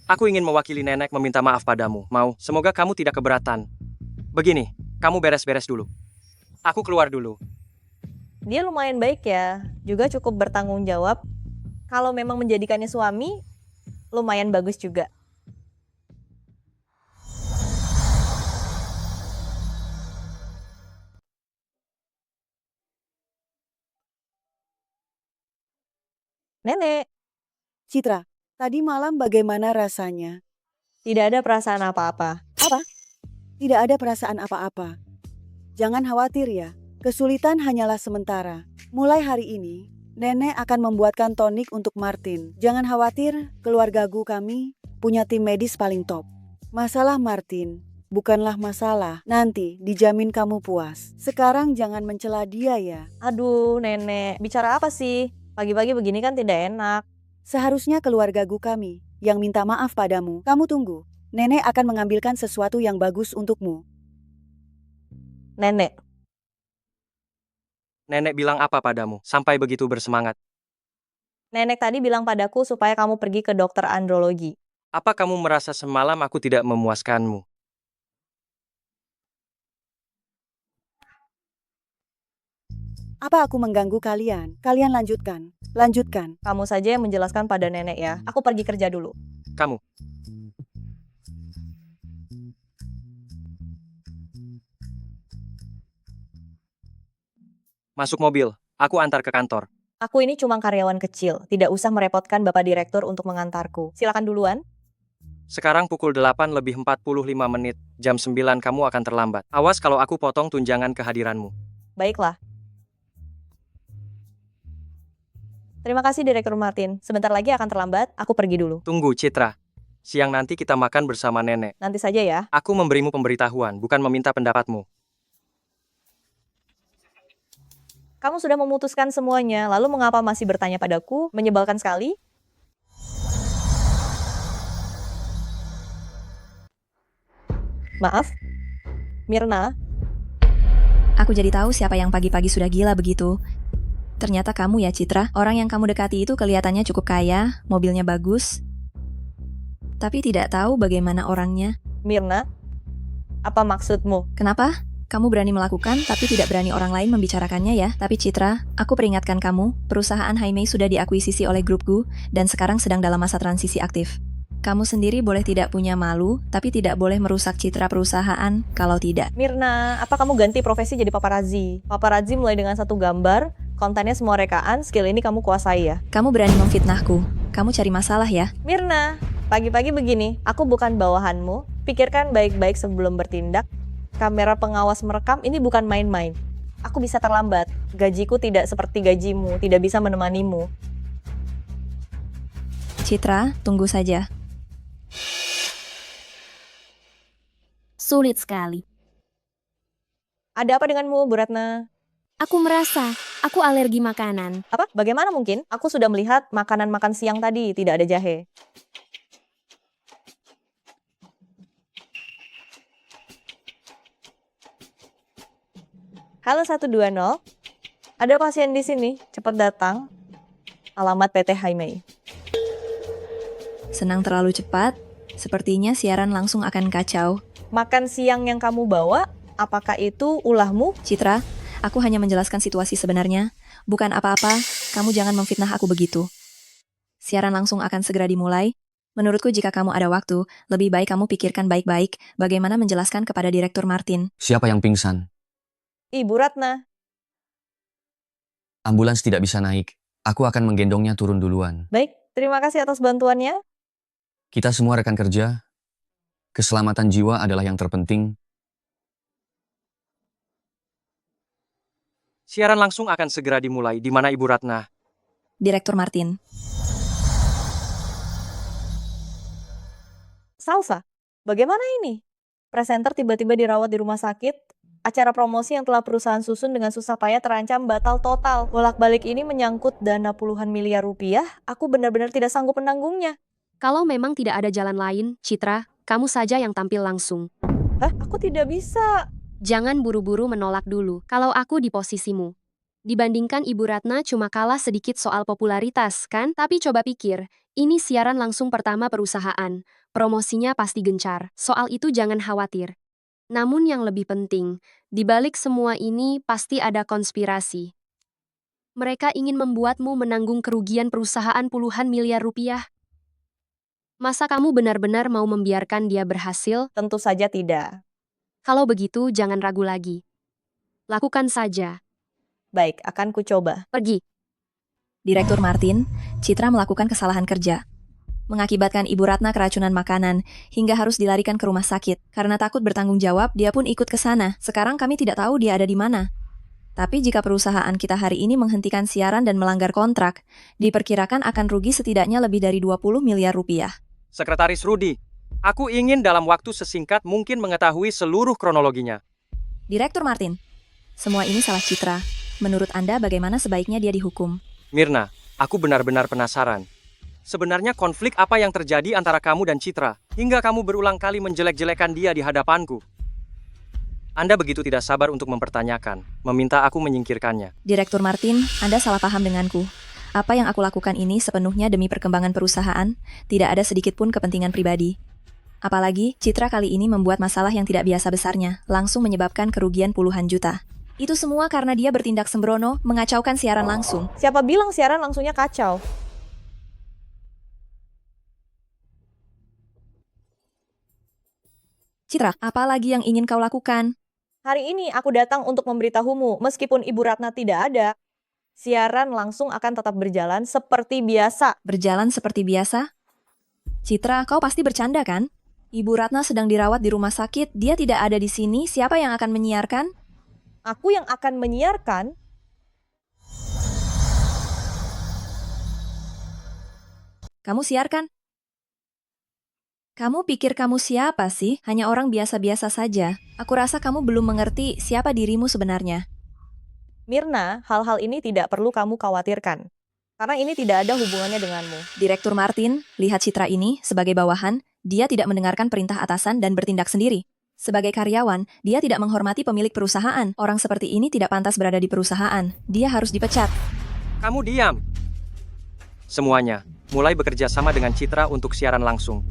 aku ingin mewakili nenek meminta maaf padamu. Mau, semoga kamu tidak keberatan. Begini, kamu beres-beres dulu. Aku keluar dulu. Dia lumayan baik ya. Juga cukup bertanggung jawab. Kalau memang menjadikannya suami, lumayan bagus juga. Nenek, Citra, tadi malam bagaimana rasanya? tidak ada perasaan apa-apa. Apa? Tidak ada perasaan apa-apa. Jangan khawatir ya. Kesulitan hanyalah sementara. Mulai hari ini, nenek akan membuatkan tonik untuk Martin. Jangan khawatir, keluargaku kami punya tim medis paling top. Masalah Martin bukanlah masalah. Nanti dijamin kamu puas. Sekarang jangan mencela dia ya. Aduh, nenek, bicara apa sih? Pagi-pagi begini kan tidak enak. Seharusnya keluargaku kami yang minta maaf padamu. Kamu tunggu. Nenek akan mengambilkan sesuatu yang bagus untukmu. Nenek, Nenek bilang apa padamu, sampai begitu bersemangat? nenek tadi bilang padaku supaya kamu pergi ke dokter andrologi. Apa kamu merasa semalam aku tidak memuaskanmu? Apa aku mengganggu kalian? Kalian lanjutkan. Lanjutkan. Kamu saja yang menjelaskan pada nenek ya. Aku pergi kerja dulu. Kamu. Masuk mobil, aku antar ke kantor. Aku ini cuma karyawan kecil. Tidak usah merepotkan Bapak Direktur untuk mengantarku. Silakan duluan. Sekarang pukul 8 lebih 45 menit, jam 9 kamu akan terlambat. Awas kalau aku potong tunjangan kehadiranmu. Baiklah. Terima kasih Direktur Martin. Sebentar lagi akan terlambat. Aku pergi dulu. Tunggu, Citra. Siang nanti kita makan bersama nenek. Nanti saja ya. Aku memberimu pemberitahuan, bukan meminta pendapatmu. Kamu sudah memutuskan semuanya. Lalu mengapa masih bertanya padaku? Menyebalkan sekali. Maaf. Mirna, Aku jadi tahu siapa yang pagi-pagi sudah gila begitu. Ternyata kamu ya, Citra. Orang yang kamu dekati itu kelihatannya cukup kaya, mobilnya bagus. Tapi tidak tahu bagaimana orangnya. Mirna, apa maksudmu? Kenapa? Kamu berani melakukan, tapi tidak berani orang lain membicarakannya ya. Tapi Citra, aku peringatkan kamu, perusahaan Haimei sudah diakuisisi oleh grupku, dan sekarang sedang dalam masa transisi aktif. Kamu sendiri boleh tidak punya malu, tapi tidak boleh merusak citra perusahaan kalau tidak. Mirna, apa kamu ganti profesi jadi paparazzi? Paparazzi mulai dengan satu gambar, kontennya semua rekaan, skill ini kamu kuasai ya? Kamu berani memfitnahku. Kamu cari masalah ya? Mirna, pagi-pagi begini, aku bukan bawahanmu. Pikirkan baik-baik sebelum bertindak. Kamera pengawas merekam ini bukan main-main. Aku bisa terlambat. Gajiku tidak seperti gajimu, tidak bisa menemanimu. Citra, tunggu saja. Sulit sekali. Ada apa denganmu, Bu Ratna? Aku merasa aku alergi makanan. Apa? Bagaimana mungkin? Aku sudah melihat makanan makan siang tadi, tidak ada jahe. Halo 120, ada pasien di sini, cepat datang. Alamat PT Haimei. Senang terlalu cepat, sepertinya siaran langsung akan kacau. Makan siang yang kamu bawa, apakah itu ulahmu? Citra, aku hanya menjelaskan situasi sebenarnya. Bukan apa-apa, kamu jangan memfitnah aku begitu. Siaran langsung akan segera dimulai. Menurutku jika kamu ada waktu, lebih baik kamu pikirkan baik-baik bagaimana menjelaskan kepada Direktur Martin. Siapa yang pingsan? Ibu Ratna. Ambulans tidak bisa naik. Aku akan menggendongnya turun duluan. Baik, terima kasih atas bantuannya. Kita semua rekan kerja. Keselamatan jiwa adalah yang terpenting. Siaran langsung akan segera dimulai. Di mana Ibu Ratna? Direktur Martin. Salsa, bagaimana ini? Presenter tiba-tiba dirawat di rumah sakit. Acara promosi yang telah perusahaan susun dengan susah payah terancam batal total. Bolak-balik ini menyangkut dana puluhan miliar rupiah. Aku benar-benar tidak sanggup menanggungnya. Kalau memang tidak ada jalan lain, Citra, kamu saja yang tampil langsung. Hah? Aku tidak bisa. Jangan buru-buru menolak dulu, kalau aku di posisimu. Dibandingkan Ibu Ratna cuma kalah sedikit soal popularitas, kan? Tapi coba pikir, ini siaran langsung pertama perusahaan. Promosinya pasti gencar, soal itu jangan khawatir. Namun yang lebih penting, di balik semua ini pasti ada konspirasi. Mereka ingin membuatmu menanggung kerugian perusahaan puluhan miliar rupiah. Masa kamu benar-benar mau membiarkan dia berhasil? Tentu saja tidak. Kalau begitu, jangan ragu lagi. Lakukan saja. Baik, akan kucoba. Pergi. Direktur Martin, Citra melakukan kesalahan kerja. Mengakibatkan Ibu Ratna keracunan makanan, hingga harus dilarikan ke rumah sakit. Karena takut bertanggung jawab, dia pun ikut ke sana. Sekarang kami tidak tahu dia ada di mana. Tapi jika perusahaan kita hari ini menghentikan siaran dan melanggar kontrak, diperkirakan akan rugi setidaknya lebih dari 20 miliar rupiah. Sekretaris Rudi, aku ingin dalam waktu sesingkat mungkin mengetahui seluruh kronologinya. Direktur Martin, semua ini salah Citra. Menurut Anda bagaimana sebaiknya dia dihukum? Mirna, aku benar-benar penasaran. Sebenarnya konflik apa yang terjadi antara kamu dan Citra, hingga kamu berulang kali menjelek-jelekan dia di hadapanku? Anda begitu tidak sabar untuk mempertanyakan, meminta aku menyingkirkannya. Direktur Martin, Anda salah paham denganku. Apa yang aku lakukan ini sepenuhnya demi perkembangan perusahaan, tidak ada sedikit pun kepentingan pribadi. Apalagi, Citra kali ini membuat masalah yang tidak biasa besarnya, langsung menyebabkan kerugian puluhan juta. Itu semua karena dia bertindak sembrono, mengacaukan siaran langsung. Siapa bilang siaran langsungnya kacau? Citra, apa lagi yang ingin kau lakukan? Hari ini aku datang untuk memberitahumu, meskipun Ibu Ratna tidak ada, siaran langsung akan tetap berjalan seperti biasa. Berjalan seperti biasa? Citra, kau pasti bercanda kan? Ibu Ratna sedang dirawat di rumah sakit, dia tidak ada di sini, siapa yang akan menyiarkan? Aku yang akan menyiarkan. Kamu siarkan? Kamu pikir kamu siapa sih? Hanya orang biasa-biasa saja. Aku rasa kamu belum mengerti siapa dirimu sebenarnya. Mirna, hal-hal ini tidak perlu kamu khawatirkan. Karena ini tidak ada hubungannya denganmu. Direktur Martin, lihat Citra ini sebagai bawahan, dia tidak mendengarkan perintah atasan dan bertindak sendiri. Sebagai karyawan, dia tidak menghormati pemilik perusahaan. Orang seperti ini tidak pantas berada di perusahaan. Dia harus dipecat. Kamu diam. Semuanya, mulai bekerja sama dengan Citra untuk siaran langsung.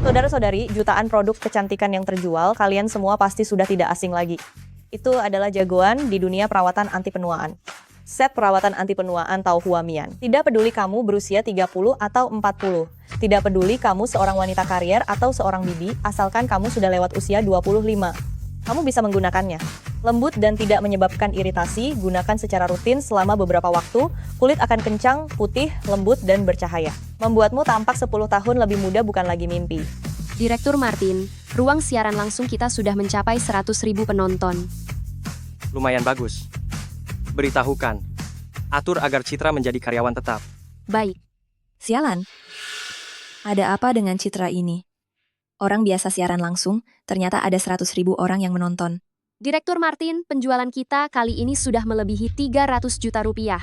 Saudara-saudari, jutaan produk kecantikan yang terjual, kalian semua pasti sudah tidak asing lagi. Itu adalah jagoan di dunia perawatan anti penuaan. Set perawatan anti penuaan Tao Huamian. Tidak peduli kamu berusia 30 atau 40. Tidak peduli kamu seorang wanita karier atau seorang bibi, asalkan kamu sudah lewat usia 25. Kamu bisa menggunakannya. Lembut dan tidak menyebabkan iritasi, gunakan secara rutin selama beberapa waktu, kulit akan kencang, putih, lembut, dan bercahaya. Membuatmu tampak 10 tahun lebih muda bukan lagi mimpi. Direktur Martin, ruang siaran langsung kita sudah mencapai 100.000 penonton. Lumayan bagus. Beritahukan. Atur agar Citra menjadi karyawan tetap. Baik. Sialan. Ada apa dengan Citra ini? Orang biasa siaran langsung, ternyata ada 100.000 orang yang menonton. Direktur Martin, penjualan kita kali ini sudah melebihi 300 juta rupiah.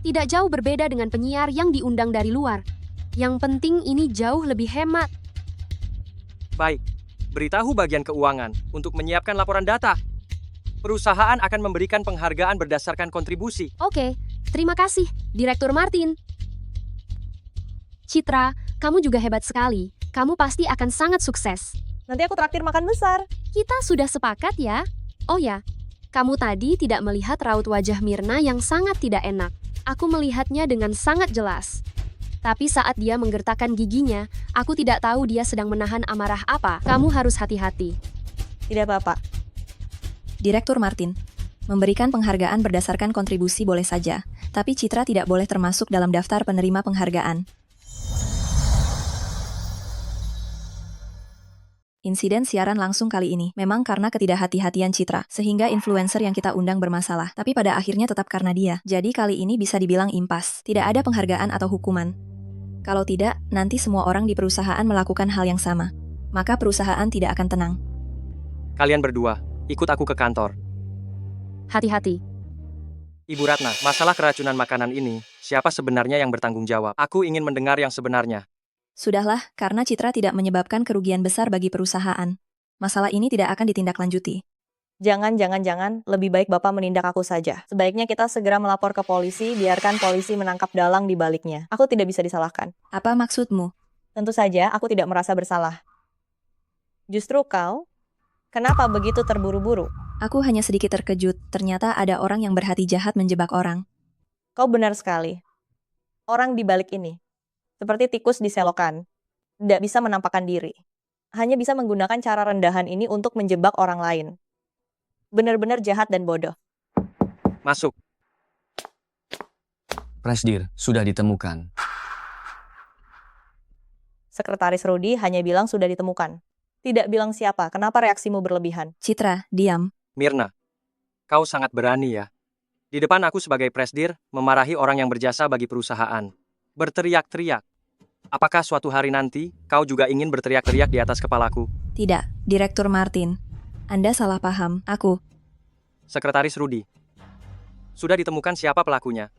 Tidak jauh berbeda dengan penyiar yang diundang dari luar. Yang penting ini jauh lebih hemat. Baik. Beritahu bagian keuangan untuk menyiapkan laporan data. Perusahaan akan memberikan penghargaan berdasarkan kontribusi. Oke, terima kasih, Direktur Martin. Citra, kamu juga hebat sekali. Kamu pasti akan sangat sukses. Nanti aku traktir makan besar. Kita sudah sepakat ya? Oh ya, kamu tadi tidak melihat raut wajah Mirna yang sangat tidak enak. Aku melihatnya dengan sangat jelas. Tapi saat dia menggertakkan giginya, aku tidak tahu dia sedang menahan amarah apa. Kamu harus hati-hati. Tidak apa-apa. Direktur Martin, memberikan penghargaan berdasarkan kontribusi boleh saja, tapi Citra tidak boleh termasuk dalam daftar penerima penghargaan. Insiden siaran langsung kali ini memang karena ketidakhati-hatian Citra, sehingga influencer yang kita undang bermasalah, tapi pada akhirnya tetap karena dia. Jadi kali ini bisa dibilang impas, tidak ada penghargaan atau hukuman. Kalau tidak, nanti semua orang di perusahaan melakukan hal yang sama. Maka perusahaan tidak akan tenang. Kalian berdua, ikut aku ke kantor. Hati-hati. Ibu Ratna, masalah keracunan makanan ini, siapa sebenarnya yang bertanggung jawab? Aku ingin mendengar yang sebenarnya. Sudahlah, karena Citra tidak menyebabkan kerugian besar bagi perusahaan. Masalah ini tidak akan ditindaklanjuti. Jangan, lebih baik Bapak menindak aku saja. Sebaiknya kita segera melapor ke polisi, biarkan polisi menangkap dalang di baliknya. Aku tidak bisa disalahkan. Apa maksudmu? Tentu saja, aku tidak merasa bersalah. Justru kau, kenapa begitu terburu-buru? Aku hanya sedikit terkejut, ternyata ada orang yang berhati jahat menjebak orang. Kau benar sekali. Orang di balik ini, seperti tikus di selokan, tidak bisa menampakkan diri. Hanya bisa menggunakan cara rendahan ini untuk menjebak orang lain. Benar-benar jahat dan bodoh. Masuk. Presdir, sudah ditemukan. Sekretaris Rudy hanya bilang sudah ditemukan. Tidak bilang siapa, kenapa reaksimu berlebihan? Citra, diam. Mirna, kau sangat berani ya. Di depan aku sebagai presdir, memarahi orang yang berjasa bagi perusahaan. Berteriak-teriak. Apakah suatu hari nanti, kau juga ingin berteriak-teriak di atas kepalaku? Tidak, Direktur Martin. Anda salah paham, aku. Sekretaris Rudy. Sudah ditemukan siapa pelakunya?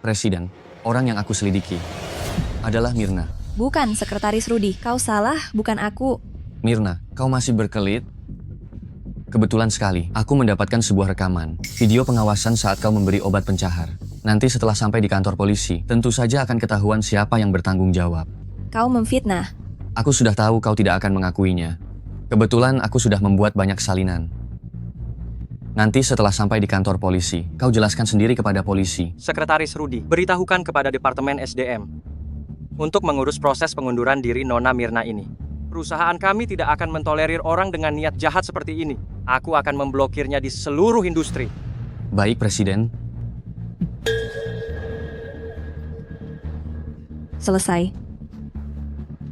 Presiden, orang yang aku selidiki adalah Mirna. Bukan, Sekretaris Rudy. Kau salah, bukan aku. Mirna, kau masih berkelit? Kebetulan sekali, aku mendapatkan sebuah rekaman, video pengawasan saat kau memberi obat pencahar. Nanti setelah sampai di kantor polisi, tentu saja akan ketahuan siapa yang bertanggung jawab. Kau memfitnah. Aku sudah tahu kau tidak akan mengakuinya. Kebetulan aku sudah membuat banyak salinan. Nanti setelah sampai di kantor polisi, kau jelaskan sendiri kepada polisi. Sekretaris Rudy, beritahukan kepada Departemen SDM untuk mengurus proses pengunduran diri Nona Mirna ini. Perusahaan kami tidak akan mentolerir orang dengan niat jahat seperti ini. Aku akan memblokirnya di seluruh industri. Baik, Presiden. Selesai.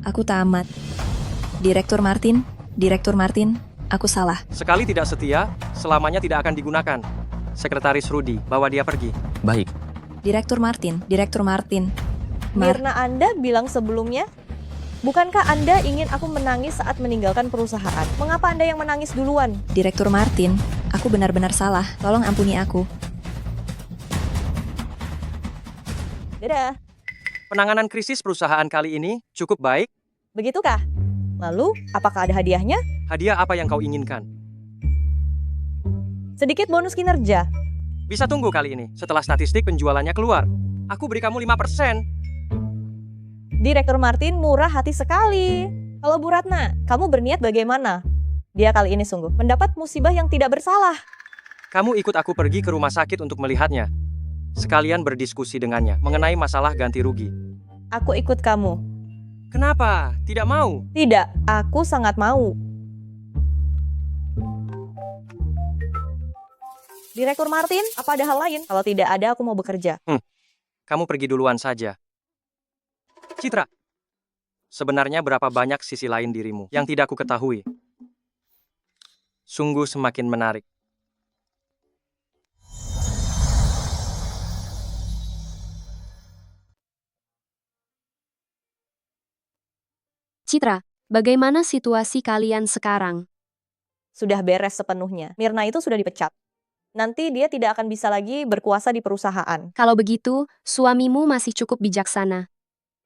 Aku tamat. Direktur Martin, aku salah. Sekali tidak setia, selamanya tidak akan digunakan. Sekretaris Rudy, bawa dia pergi. Baik. Direktur Martin. Mirna, Anda bilang sebelumnya, bukankah Anda ingin aku menangis saat meninggalkan perusahaan? Mengapa Anda yang menangis duluan? Direktur Martin, aku benar-benar salah. Tolong ampuni aku. Dadah. Penanganan krisis perusahaan kali ini cukup baik. Begitukah? Lalu, apakah ada hadiahnya? Hadiah apa yang kau inginkan? Sedikit bonus kinerja. Bisa tunggu kali ini, setelah statistik penjualannya keluar. Aku beri kamu 5%. Direktur Martin murah hati sekali. Kalau Bu Ratna, kamu berniat bagaimana? Dia kali ini sungguh mendapat musibah yang tidak bersalah. Kamu ikut aku pergi ke rumah sakit untuk melihatnya. Sekalian berdiskusi dengannya mengenai masalah ganti rugi. Aku ikut kamu. Kenapa? Tidak mau? Tidak, aku sangat mau. Direktur Martin, apa ada hal lain? Kalau tidak ada, aku mau bekerja. Kamu pergi duluan saja. Citra, sebenarnya berapa banyak sisi lain dirimu yang tidak ku ketahui? Sungguh semakin menarik. Citra, bagaimana situasi kalian sekarang? Sudah beres sepenuhnya. Mirna itu sudah dipecat. Nanti dia tidak akan bisa lagi berkuasa di perusahaan. Kalau begitu, suamimu masih cukup bijaksana.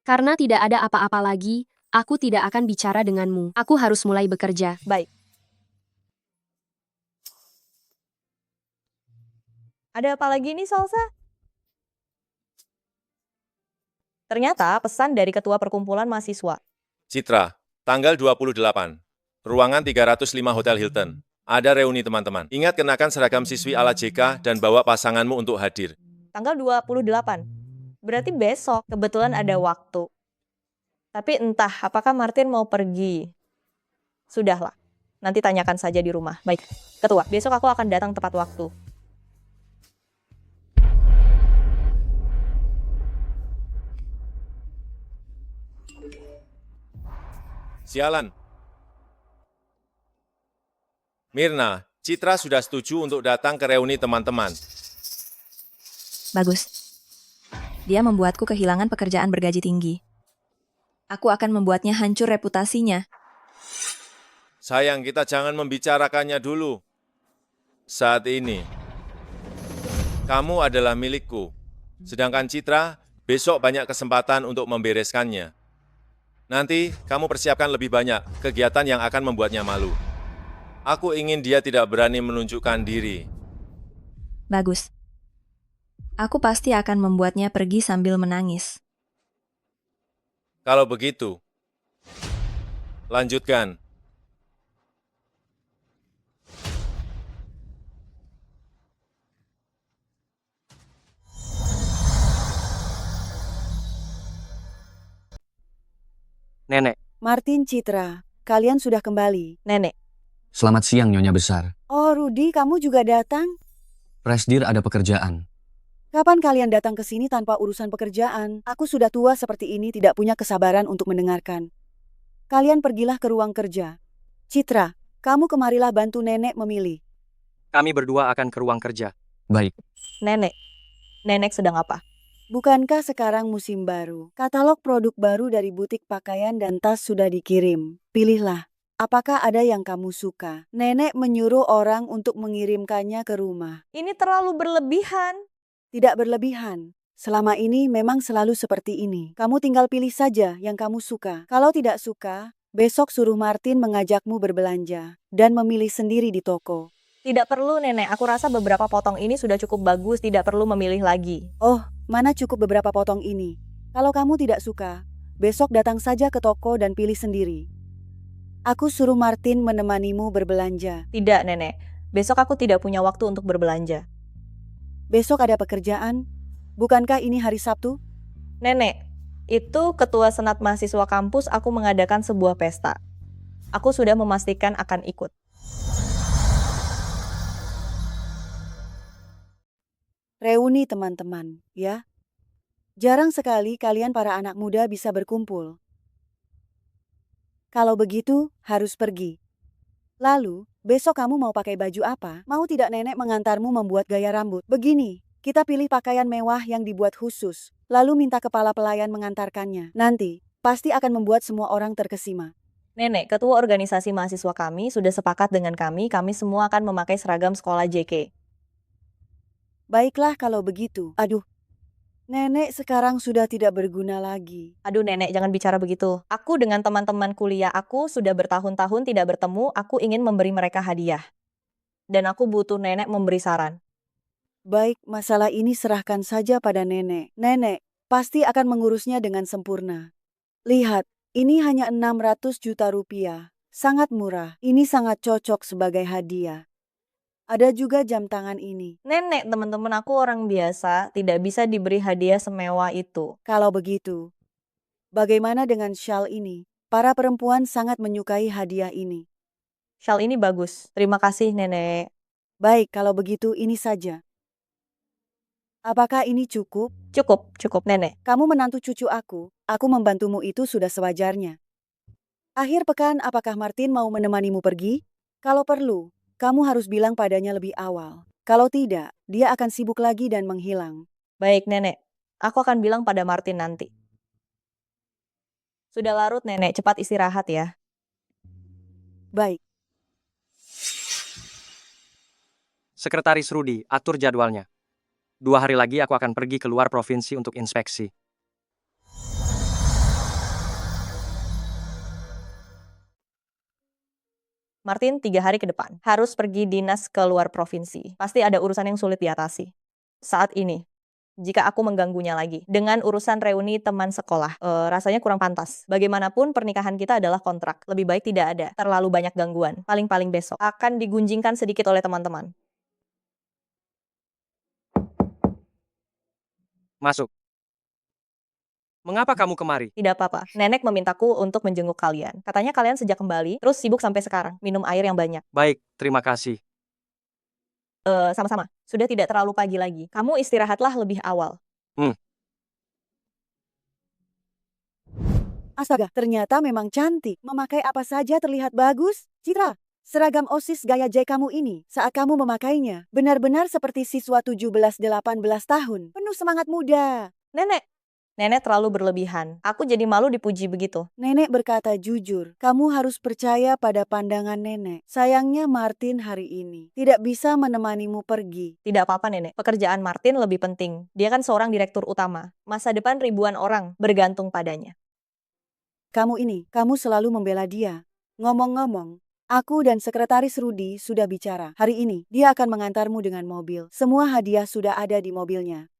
Karena tidak ada apa-apa lagi, aku tidak akan bicara denganmu. Aku harus mulai bekerja. Baik. Ada apa lagi nih, Salsa? Ternyata pesan dari ketua perkumpulan mahasiswa. Citra, tanggal 28, ruangan 305 Hotel Hilton. Ada reuni teman-teman. Ingat kenakan seragam siswi ala JK dan bawa pasanganmu untuk hadir. Tanggal 28. Berarti besok kebetulan ada waktu. Tapi entah apakah Martin mau pergi. Sudahlah. Nanti tanyakan saja di rumah. Baik, ketua, besok aku akan datang tepat waktu. Sialan. Mirna, Citra sudah setuju untuk datang ke reuni teman-teman. Bagus. Dia membuatku kehilangan pekerjaan bergaji tinggi. Aku akan membuatnya hancur reputasinya. Sayang, kita jangan membicarakannya dulu. Saat ini, kamu adalah milikku. Sedangkan Citra, besok banyak kesempatan untuk membereskannya. Nanti, kamu persiapkan lebih banyak kegiatan yang akan membuatnya malu. Aku ingin dia tidak berani menunjukkan diri. Bagus. Aku pasti akan membuatnya pergi sambil menangis. Kalau begitu, lanjutkan. Nenek, Martin, Citra, kalian sudah kembali. Nenek, Selamat siang, Nyonya Besar. Oh, Rudi, kamu juga datang? Presdir ada pekerjaan. Kapan kalian datang ke sini tanpa urusan pekerjaan? Aku sudah tua seperti ini, tidak punya kesabaran untuk mendengarkan. Kalian pergilah ke ruang kerja. Citra, kamu kemarilah bantu nenek memilih. kami berdua akan ke ruang kerja. Baik, nenek. Nenek sedang apa? Bukankah sekarang musim baru? Katalog produk baru dari butik pakaian dan tas sudah dikirim. Pilihlah. Apakah ada yang kamu suka? Nenek menyuruh orang untuk mengirimkannya ke rumah. Ini terlalu berlebihan. Tidak berlebihan. Selama ini memang selalu seperti ini. Kamu tinggal pilih saja yang kamu suka. Kalau tidak suka, besok suruh Martin mengajakmu berbelanja dan memilih sendiri di toko. Tidak perlu, Nenek. Aku rasa beberapa potong ini sudah cukup bagus, tidak perlu memilih lagi. Oh, mana cukup beberapa potong ini. Kalau kamu tidak suka, besok datang saja ke toko dan pilih sendiri. Aku suruh Martin menemanimu berbelanja. Tidak, Nenek. Besok aku tidak punya waktu untuk berbelanja. Besok ada pekerjaan? Bukankah ini hari Sabtu? Nenek, itu ketua senat mahasiswa kampus aku mengadakan sebuah pesta. Aku sudah memastikan akan ikut. Reuni teman-teman, ya. Jarang sekali kalian para anak muda bisa berkumpul. Kalau begitu, harus pergi. Lalu, besok kamu mau pakai baju apa? Mau tidak nenek mengantarmu membuat gaya rambut? Begini, kita pilih pakaian mewah yang dibuat khusus, lalu minta kepala pelayan mengantarkannya. Nanti, pasti akan membuat semua orang terkesima. Nenek, ketua organisasi mahasiswa kami sudah sepakat dengan kami semua akan memakai seragam sekolah JK. Baiklah kalau begitu. Aduh, Nenek sekarang sudah tidak berguna lagi. Aduh nenek, jangan bicara begitu. Aku dengan teman-teman kuliah aku sudah bertahun-tahun tidak bertemu, aku ingin memberi mereka hadiah. Dan aku butuh nenek memberi saran. Baik, masalah ini serahkan saja pada nenek. Nenek pasti akan mengurusnya dengan sempurna. Lihat, ini hanya 600 juta rupiah. Sangat murah. Ini sangat cocok sebagai hadiah. Ada juga jam tangan ini. Nenek, teman-teman aku orang biasa, tidak bisa diberi hadiah semewah itu. Kalau begitu, bagaimana dengan shawl ini? Para perempuan sangat menyukai hadiah ini. Shawl ini bagus. Terima kasih nenek. Baik, kalau begitu ini saja. Apakah ini cukup? Cukup nenek. Kamu menantu cucu aku membantumu itu sudah sewajarnya. Akhir pekan, apakah Martin mau menemanimu pergi? Kalau perlu, kamu harus bilang padanya lebih awal. Kalau tidak, dia akan sibuk lagi dan menghilang. Baik nenek, aku akan bilang pada Martin nanti. Sudah larut nenek, cepat istirahat ya. Baik. Sekretaris Rudi, atur jadwalnya. 2 hari lagi aku akan pergi keluar provinsi untuk inspeksi. Martin 3 hari ke depan harus pergi dinas ke luar provinsi. Pasti ada urusan yang sulit diatasi. Saat ini, jika aku mengganggunya lagi dengan urusan reuni teman sekolah, rasanya kurang pantas. Bagaimanapun pernikahan kita adalah kontrak. Lebih baik tidak ada terlalu banyak gangguan. Paling-paling besok akan digunjingkan sedikit oleh teman-teman. Masuk. Mengapa kamu kemari? Tidak apa-apa. Nenek memintaku untuk menjenguk kalian. Katanya kalian sejak kembali, terus sibuk sampai sekarang. Minum air yang banyak. Baik, terima kasih. Sama-sama. Sudah tidak terlalu pagi lagi. Kamu istirahatlah lebih awal. Astaga, ternyata memang cantik. Memakai apa saja terlihat bagus. Citra, seragam OSIS gaya J kamu ini, saat kamu memakainya, benar-benar seperti siswa 17-18 tahun. Penuh semangat muda. Nenek terlalu berlebihan. Aku jadi malu dipuji begitu. Nenek berkata jujur, kamu harus percaya pada pandangan nenek. Sayangnya Martin hari ini tidak bisa menemanimu pergi. Tidak apa-apa nenek. Pekerjaan Martin lebih penting. Dia kan seorang direktur utama. Masa depan ribuan orang bergantung padanya. Kamu selalu membela dia. Ngomong-ngomong, aku dan sekretaris Rudi sudah bicara. Hari ini, dia akan mengantarmu dengan mobil. Semua hadiah sudah ada di mobilnya.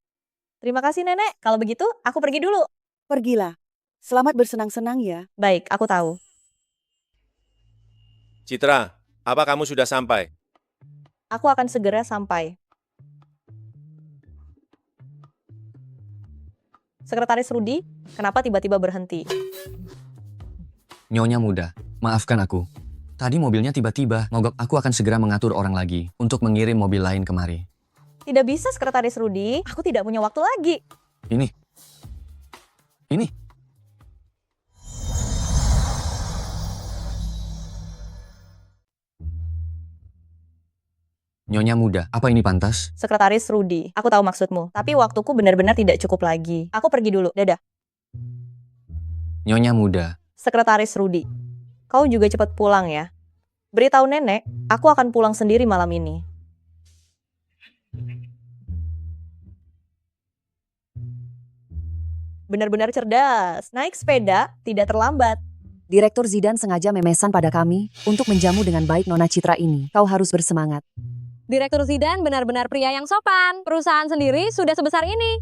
Terima kasih nenek. Kalau begitu, aku pergi dulu. Pergilah. Selamat bersenang-senang ya. Baik, aku tahu. Citra, apa kamu sudah sampai? Aku akan segera sampai. Sekretaris Rudi, kenapa tiba-tiba berhenti? Nyonya muda, maafkan aku. Tadi mobilnya tiba-tiba mogok. Aku akan segera mengatur orang lagi untuk mengirim mobil lain kemari. Tidak bisa, Sekretaris Rudi. Aku tidak punya waktu lagi. Ini. Nyonya muda, apa ini pantas? Sekretaris Rudi, aku tahu maksudmu. Tapi waktuku benar-benar tidak cukup lagi. Aku pergi dulu, dadah. Nyonya muda. Sekretaris Rudi, kau juga cepat pulang ya. Beritahu nenek, aku akan pulang sendiri malam ini. Benar-benar cerdas. Naik sepeda tidak terlambat. Direktur Zidan sengaja memesan pada kami untuk menjamu dengan baik Nona Citra ini. Kau harus bersemangat. Direktur Zidan benar-benar pria yang sopan. Perusahaan sendiri sudah sebesar ini.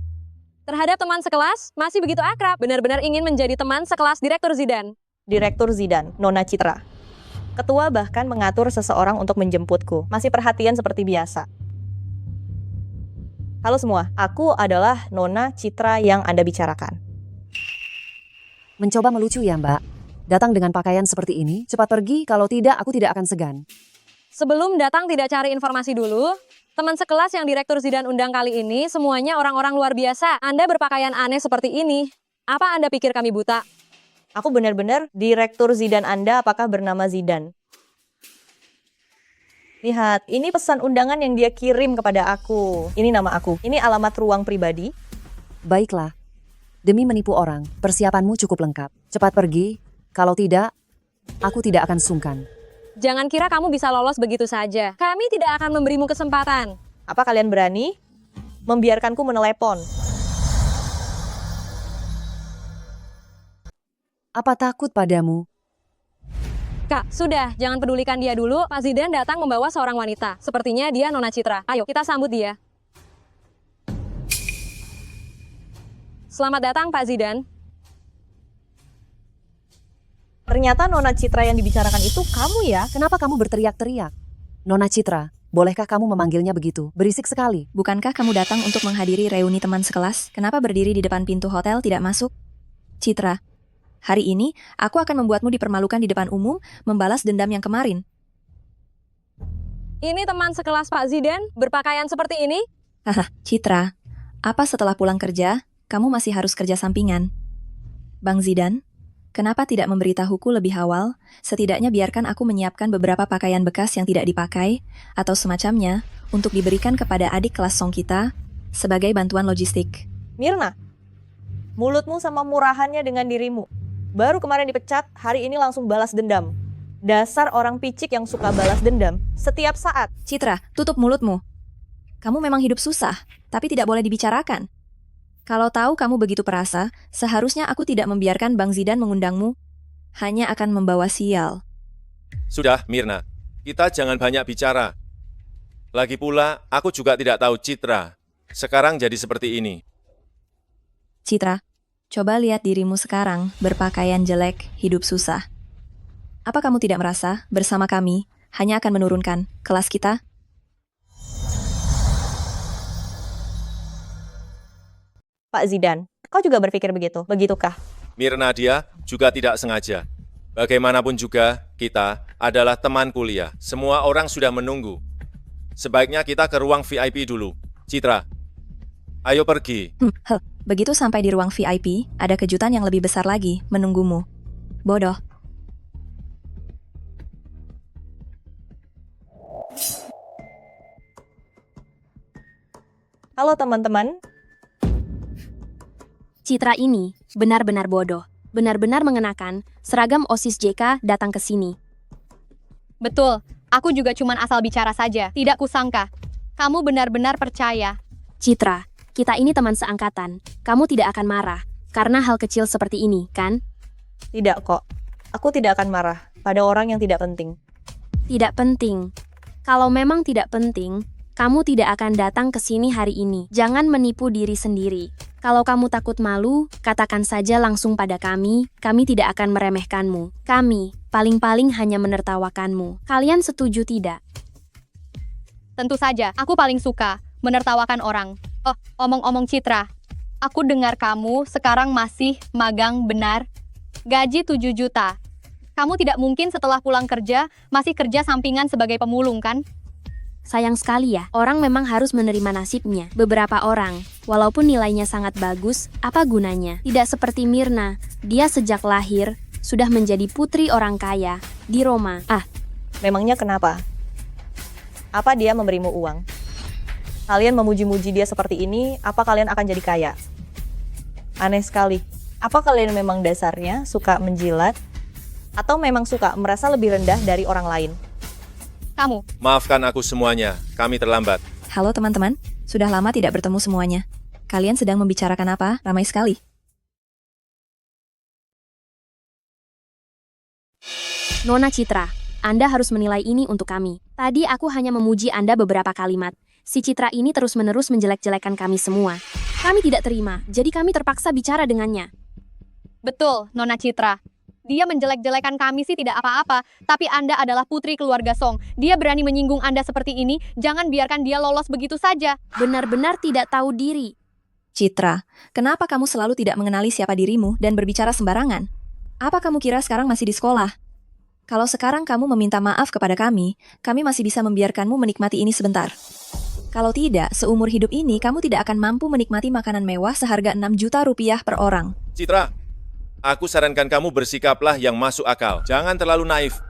Terhadap teman sekelas, masih begitu akrab. Benar-benar ingin menjadi teman sekelas Direktur Zidan. Direktur Zidan, Nona Citra. Ketua bahkan mengatur seseorang untuk menjemputku. Masih perhatian seperti biasa. Halo semua, aku adalah Nona Citra yang Anda bicarakan. Mencoba melucu ya, Mbak. Datang dengan pakaian seperti ini, cepat pergi, kalau tidak aku tidak akan segan. Sebelum datang tidak cari informasi dulu. Teman sekelas yang Direktur Zidan undang kali ini semuanya orang-orang luar biasa. Anda berpakaian aneh seperti ini. Apa Anda pikir kami buta? Aku benar-benar Direktur Zidan Anda apakah bernama Zidan? Lihat, ini pesan undangan yang dia kirim kepada aku. Ini nama aku. Ini alamat ruang pribadi. Baiklah. Demi menipu orang, persiapanmu cukup lengkap. Cepat pergi, kalau tidak, aku tidak akan sungkan. Jangan kira kamu bisa lolos begitu saja. Kami tidak akan memberimu kesempatan. Apa kalian berani membiarkanku menelepon? Apa takut padamu? Kak, sudah, jangan pedulikan dia dulu. Pak Zidan datang membawa seorang wanita. Sepertinya dia Nona Citra. Ayo, kita sambut dia. Selamat datang, Pak Zidan. Ternyata Nona Citra yang dibicarakan itu kamu ya? Kenapa kamu berteriak-teriak? Nona Citra, bolehkah kamu memanggilnya begitu? Berisik sekali. Bukankah kamu datang untuk menghadiri reuni teman sekelas? Kenapa berdiri di depan pintu hotel tidak masuk? Citra, hari ini aku akan membuatmu dipermalukan di depan umum, membalas dendam yang kemarin. Ini teman sekelas Pak Zidan, berpakaian seperti ini? Haha, Citra, apa setelah pulang kerja, kamu masih harus kerja sampingan? Bang Zidan, kenapa tidak memberitahuku lebih awal? Setidaknya biarkan aku menyiapkan beberapa pakaian bekas yang tidak dipakai, atau semacamnya, untuk diberikan kepada adik kelas Song kita, sebagai bantuan logistik. Mirna, mulutmu sama murahannya dengan dirimu. Baru kemarin dipecat, hari ini langsung balas dendam. Dasar orang picik yang suka balas dendam setiap saat. Citra, tutup mulutmu. Kamu memang hidup susah, tapi tidak boleh dibicarakan. Kalau tahu kamu begitu perasa, seharusnya aku tidak membiarkan Bang Zidan mengundangmu. Hanya akan membawa sial. Sudah, Mirna. Kita jangan banyak bicara. Lagi pula, aku juga tidak tahu Citra. Sekarang jadi seperti ini. Citra, coba lihat dirimu sekarang, berpakaian jelek, hidup susah. Apa kamu tidak merasa, bersama kami, hanya akan menurunkan kelas kita? Pak Zidan, kau juga berpikir begitu? Begitukah? Mirna dia juga tidak sengaja. Bagaimanapun juga, kita adalah teman kuliah. Semua orang sudah menunggu. Sebaiknya kita ke ruang VIP dulu. Citra, ayo pergi. Begitu sampai di ruang VIP, ada kejutan yang lebih besar lagi menunggumu. Bodoh. Halo teman-teman. Citra ini benar-benar bodoh. Benar-benar mengenakan seragam OSIS JK datang ke sini. Betul, aku juga cuman asal bicara saja. Tidak kusangka. Kamu benar-benar percaya. Citra, kita ini teman seangkatan. Kamu tidak akan marah karena hal kecil seperti ini, kan? Tidak kok. Aku tidak akan marah pada orang yang tidak penting. Tidak penting. Kalau memang tidak penting, kamu tidak akan datang ke sini hari ini. Jangan menipu diri sendiri. Kalau kamu takut malu, katakan saja langsung pada kami tidak akan meremehkanmu. Kami, paling-paling hanya menertawakanmu. Kalian setuju tidak? Tentu saja, aku paling suka menertawakan orang. Oh, omong-omong Citra, aku dengar kamu sekarang masih magang, benar? Gaji 7 juta. Kamu tidak mungkin setelah pulang kerja, masih kerja sampingan sebagai pemulung, kan? Sayang sekali ya, orang memang harus menerima nasibnya. Beberapa orang, walaupun nilainya sangat bagus, apa gunanya? Tidak seperti Mirna, dia sejak lahir, sudah menjadi putri orang kaya, di Roma. Memangnya kenapa? Apa dia memberimu uang? Kalian memuji-muji dia seperti ini, apa kalian akan jadi kaya? Aneh sekali. Apa kalian memang dasarnya suka menjilat? Atau memang suka merasa lebih rendah dari orang lain? Kamu. Maafkan aku semuanya, kami terlambat. Halo teman-teman, sudah lama tidak bertemu semuanya. Kalian sedang membicarakan apa? Ramai sekali. Nona Citra, Anda harus menilai ini untuk kami. Tadi aku hanya memuji Anda beberapa kalimat. Si Citra ini terus-menerus menjelek-jelekan kami semua. Kami tidak terima, jadi kami terpaksa bicara dengannya. Betul, Nona Citra. Dia menjelek-jelekan kami sih tidak apa-apa, tapi Anda adalah putri keluarga Song. Dia berani menyinggung Anda seperti ini, jangan biarkan dia lolos begitu saja. Benar-benar tidak tahu diri. Citra, kenapa kamu selalu tidak mengenali siapa dirimu dan berbicara sembarangan? Apa kamu kira sekarang masih di sekolah? Kalau sekarang kamu meminta maaf kepada kami masih bisa membiarkanmu menikmati ini sebentar. Kalau tidak, seumur hidup ini kamu tidak akan mampu menikmati makanan mewah seharga 6 juta rupiah per orang. Citra, aku sarankan kamu bersikaplah yang masuk akal. Jangan terlalu naif.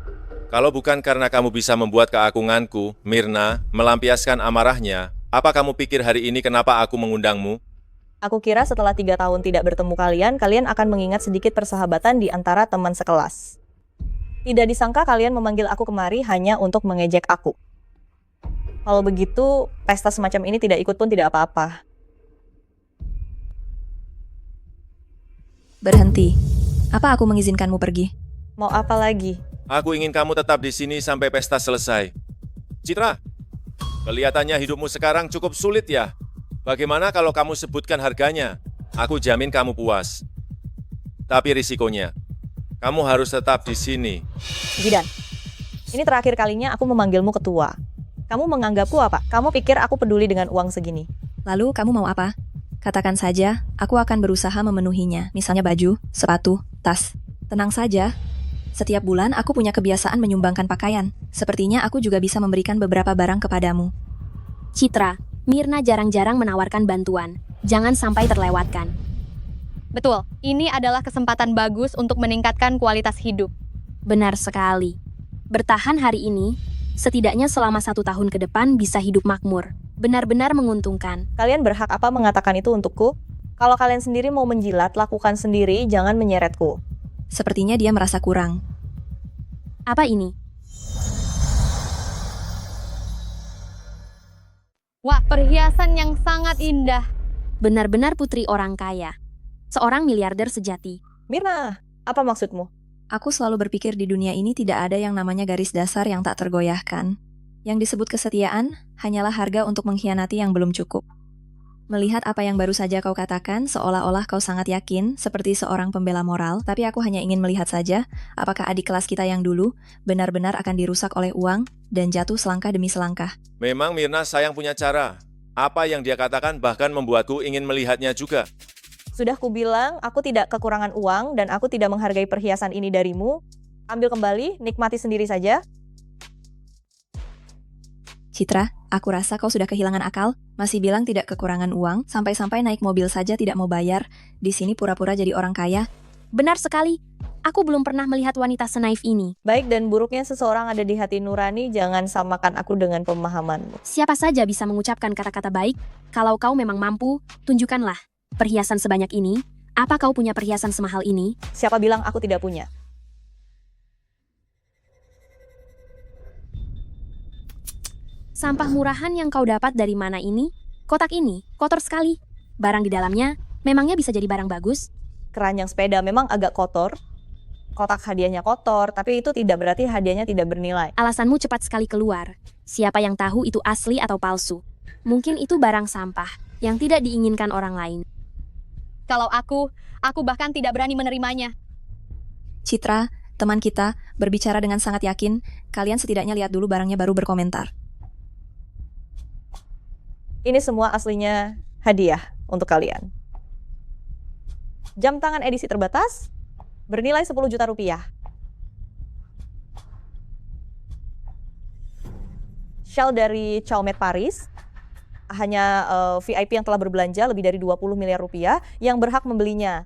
Kalau bukan karena kamu bisa membuat keagunganku, Mirna, melampiaskan amarahnya, apa kamu pikir hari ini kenapa aku mengundangmu? Aku kira setelah 3 tahun tidak bertemu kalian akan mengingat sedikit persahabatan di antara teman sekelas. Tidak disangka kalian memanggil aku kemari hanya untuk mengejek aku. Kalau begitu, pesta semacam ini tidak ikut pun tidak apa-apa. Berhenti. Apa aku mengizinkanmu pergi? Mau apa lagi? Aku ingin kamu tetap di sini sampai pesta selesai. Citra, kelihatannya hidupmu sekarang cukup sulit ya. Bagaimana kalau kamu sebutkan harganya? Aku jamin kamu puas. Tapi risikonya, kamu harus tetap di sini. Zidan, ini terakhir kalinya aku memanggilmu ketua. Kamu menganggapku apa? Kamu pikir aku peduli dengan uang segini? Lalu kamu mau apa? Katakan saja, aku akan berusaha memenuhinya. Misalnya baju, sepatu, tas. Tenang saja. Setiap bulan aku punya kebiasaan menyumbangkan pakaian. Sepertinya aku juga bisa memberikan beberapa barang kepadamu. Citra, Mirna jarang-jarang menawarkan bantuan. Jangan sampai terlewatkan. Betul, ini adalah kesempatan bagus untuk meningkatkan kualitas hidup. Benar sekali. Bertahan hari ini, setidaknya selama 1 tahun ke depan bisa hidup makmur. Benar-benar menguntungkan. Kalian berhak apa mengatakan itu untukku? Kalau kalian sendiri mau menjilat, lakukan sendiri, jangan menyeretku. Sepertinya dia merasa kurang. Apa ini? Wah, perhiasan yang sangat indah. Benar-benar putri orang kaya. Seorang miliarder sejati. Mirna, apa maksudmu? Aku selalu berpikir di dunia ini tidak ada yang namanya garis dasar yang tak tergoyahkan. Yang disebut kesetiaan hanyalah harga untuk mengkhianati yang belum cukup. Melihat apa yang baru saja kau katakan, seolah-olah kau sangat yakin, seperti seorang pembela moral, tapi aku hanya ingin melihat saja, apakah adik kelas kita yang dulu benar-benar akan dirusak oleh uang dan jatuh selangkah demi selangkah. Memang Mirna sayang punya cara. Apa yang dia katakan bahkan membuatku ingin melihatnya juga. Sudah kubilang, aku tidak kekurangan uang dan aku tidak menghargai perhiasan ini darimu. Ambil kembali, nikmati sendiri saja. Citra, aku rasa kau sudah kehilangan akal, masih bilang tidak kekurangan uang, sampai-sampai naik mobil saja tidak mau bayar, di sini pura-pura jadi orang kaya. Benar sekali. Aku belum pernah melihat wanita senaif ini. Baik dan buruknya seseorang ada di hati nurani, jangan samakan aku dengan pemahamanmu. Siapa saja bisa mengucapkan kata-kata baik. Kalau kau memang mampu, tunjukkanlah. Perhiasan sebanyak ini, apa kau punya perhiasan semahal ini? Siapa bilang aku tidak punya? Sampah murahan yang kau dapat dari mana ini? Kotak ini, kotor sekali. Barang di dalamnya, memangnya bisa jadi barang bagus? Keranjang sepeda memang agak kotor. Kotak hadiahnya kotor, tapi itu tidak berarti hadiahnya tidak bernilai. Alasanmu cepat sekali keluar. Siapa yang tahu itu asli atau palsu? Mungkin itu barang sampah yang tidak diinginkan orang lain. Kalau aku bahkan tidak berani menerimanya. Citra, teman kita, berbicara dengan sangat yakin, kalian setidaknya lihat dulu barangnya baru berkomentar. Ini semua aslinya hadiah untuk kalian. Jam tangan edisi terbatas, bernilai 10 juta rupiah. Shell dari Chaumet Paris, hanya VIP yang telah berbelanja lebih dari 20 miliar rupiah yang berhak membelinya.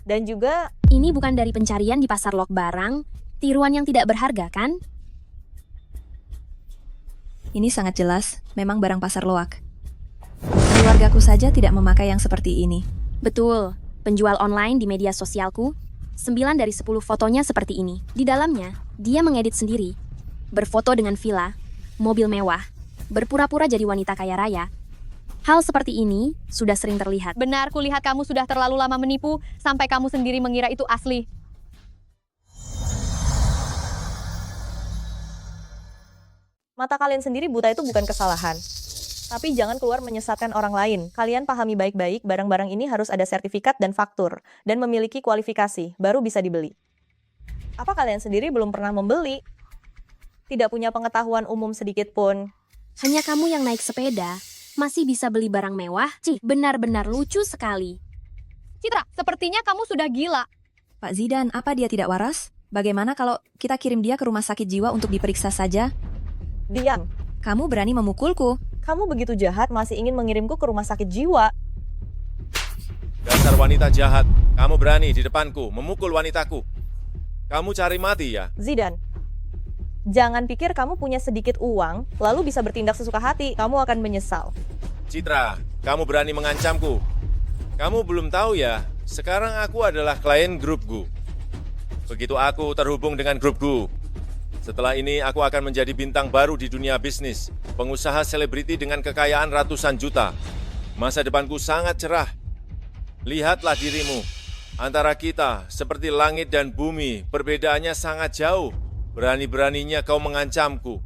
Dan juga... Ini bukan dari pencarian di pasar lok barang, tiruan yang tidak berharga kan? Ini sangat jelas, memang barang pasar loak. Keluargaku saja tidak memakai yang seperti ini. Betul, penjual online di media sosialku, 9 dari 10 fotonya seperti ini. Di dalamnya, dia mengedit sendiri. Berfoto dengan villa, mobil mewah, berpura-pura jadi wanita kaya raya. Hal seperti ini sudah sering terlihat. Benar, kulihat kamu sudah terlalu lama menipu, sampai kamu sendiri mengira itu asli. Mata kalian sendiri buta itu bukan kesalahan. Tapi jangan keluar menyesatkan orang lain. Kalian pahami baik-baik, barang-barang ini harus ada sertifikat dan faktur, dan memiliki kualifikasi, baru bisa dibeli. Apa kalian sendiri belum pernah membeli? Tidak punya pengetahuan umum sedikit pun. Hanya kamu yang naik sepeda, masih bisa beli barang mewah? Cih, benar-benar lucu sekali. Citra, sepertinya kamu sudah gila. Pak Zidan, apa dia tidak waras? Bagaimana kalau kita kirim dia ke rumah sakit jiwa untuk diperiksa saja? Diam. Kamu berani memukulku? Kamu begitu jahat masih ingin mengirimku ke rumah sakit jiwa. Dasar wanita jahat, kamu berani di depanku memukul wanitaku. Kamu cari mati ya? Zidan, jangan pikir kamu punya sedikit uang, lalu bisa bertindak sesuka hati. Kamu akan menyesal. Citra, kamu berani mengancamku. Kamu belum tahu ya, sekarang aku adalah klien grupku. Begitu aku terhubung dengan grupku, setelah ini aku akan menjadi bintang baru di dunia bisnis, pengusaha selebriti dengan kekayaan ratusan juta. Masa depanku sangat cerah. Lihatlah dirimu. Antara kita seperti langit dan bumi, perbedaannya sangat jauh. Berani-beraninya kau mengancamku.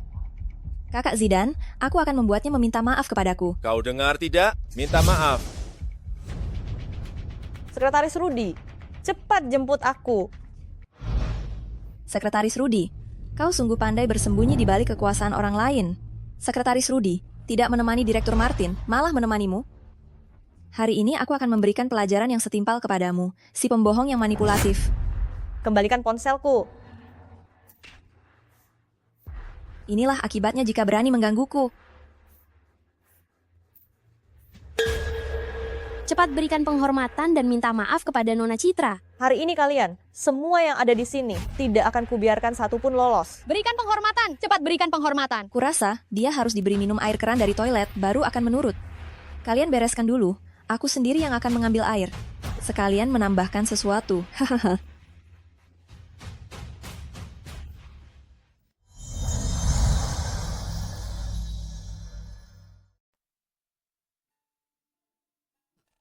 Kakak Zidane, aku akan membuatnya meminta maaf kepadaku. Kau dengar tidak? Minta maaf. Sekretaris Rudi, cepat jemput aku. Sekretaris Rudi, kau sungguh pandai bersembunyi di balik kekuasaan orang lain. Sekretaris Rudi, tidak menemani Direktur Martin, malah menemanimu. Hari ini aku akan memberikan pelajaran yang setimpal kepadamu, si pembohong yang manipulatif. Kembalikan ponselku. Inilah akibatnya jika berani menggangguku. Cepat berikan penghormatan dan minta maaf kepada Nona Citra. Hari ini kalian, semua yang ada di sini, tidak akan kubiarkan satupun lolos. Berikan penghormatan, cepat berikan penghormatan. Kurasa dia harus diberi minum air keran dari toilet, baru akan menurut. Kalian bereskan dulu, aku sendiri yang akan mengambil air. Sekalian menambahkan sesuatu. Hahaha.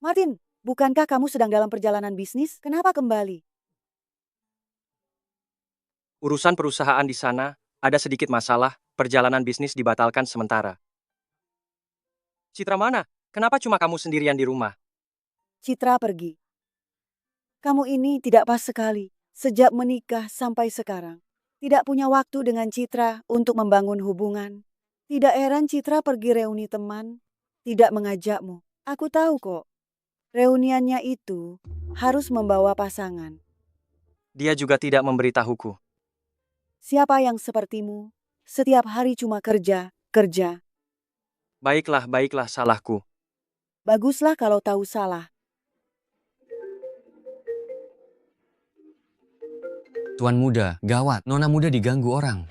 Martin, bukankah kamu sedang dalam perjalanan bisnis? Kenapa kembali? Urusan perusahaan di sana, ada sedikit masalah, perjalanan bisnis dibatalkan sementara. Citra mana? Kenapa cuma kamu sendirian di rumah? Citra pergi. Kamu ini tidak pas sekali. Sejak menikah sampai sekarang. Tidak punya waktu dengan Citra untuk membangun hubungan. Tidak heran Citra pergi reuni teman. Tidak mengajakmu. Aku tahu kok. Reuniannya itu harus membawa pasangan. Dia juga tidak memberitahuku. Siapa yang sepertimu? Setiap hari cuma kerja, kerja. Baiklah, baiklah, salahku. Baguslah kalau tahu salah. Tuan muda, gawat, nona muda diganggu orang.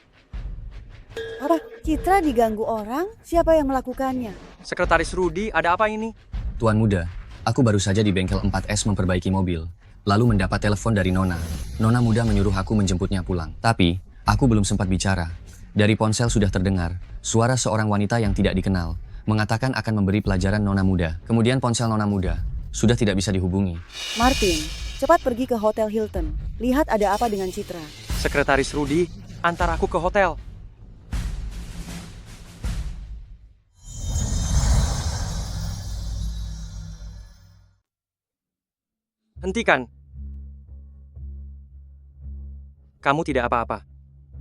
Apa? Citra diganggu orang? Siapa yang melakukannya? Sekretaris Rudi, ada apa ini? Tuan muda, aku baru saja di bengkel 4S memperbaiki mobil. Lalu mendapat telepon dari Nona. Nona muda menyuruh aku menjemputnya pulang. Tapi, aku belum sempat bicara. Dari ponsel sudah terdengar, suara seorang wanita yang tidak dikenal, mengatakan akan memberi pelajaran Nona muda. Kemudian ponsel Nona muda sudah tidak bisa dihubungi. Martin, cepat pergi ke Hotel Hilton. Lihat ada apa dengan Citra. Sekretaris Rudi, antar aku ke hotel. Hentikan. Kamu tidak apa-apa.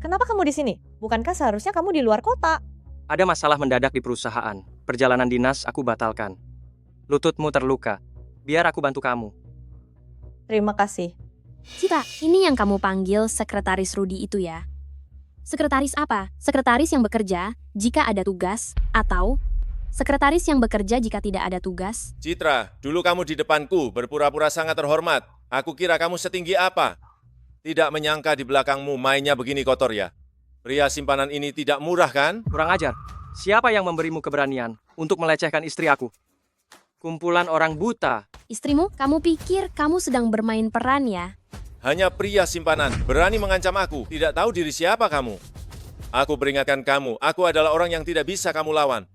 Kenapa kamu di sini? Bukankah seharusnya kamu di luar kota? Ada masalah mendadak di perusahaan. Perjalanan dinas aku batalkan. Lututmu terluka. Biar aku bantu kamu. Terima kasih. Citra, ini yang kamu panggil Sekretaris Rudi itu ya? Sekretaris apa? Sekretaris yang bekerja jika ada tugas, atau sekretaris yang bekerja jika tidak ada tugas? Citra, dulu kamu di depanku berpura-pura sangat terhormat. Aku kira kamu setinggi apa. Tidak menyangka di belakangmu mainnya begini kotor ya. Pria simpanan ini tidak murah kan? Kurang ajar. Siapa yang memberimu keberanian untuk melecehkan istri aku? Kumpulan orang buta. Istrimu, kamu pikir kamu sedang bermain peran ya? Hanya pria simpanan, berani mengancam aku. Tidak tahu diri siapa kamu. Aku peringatkan kamu, aku adalah orang yang tidak bisa kamu lawan.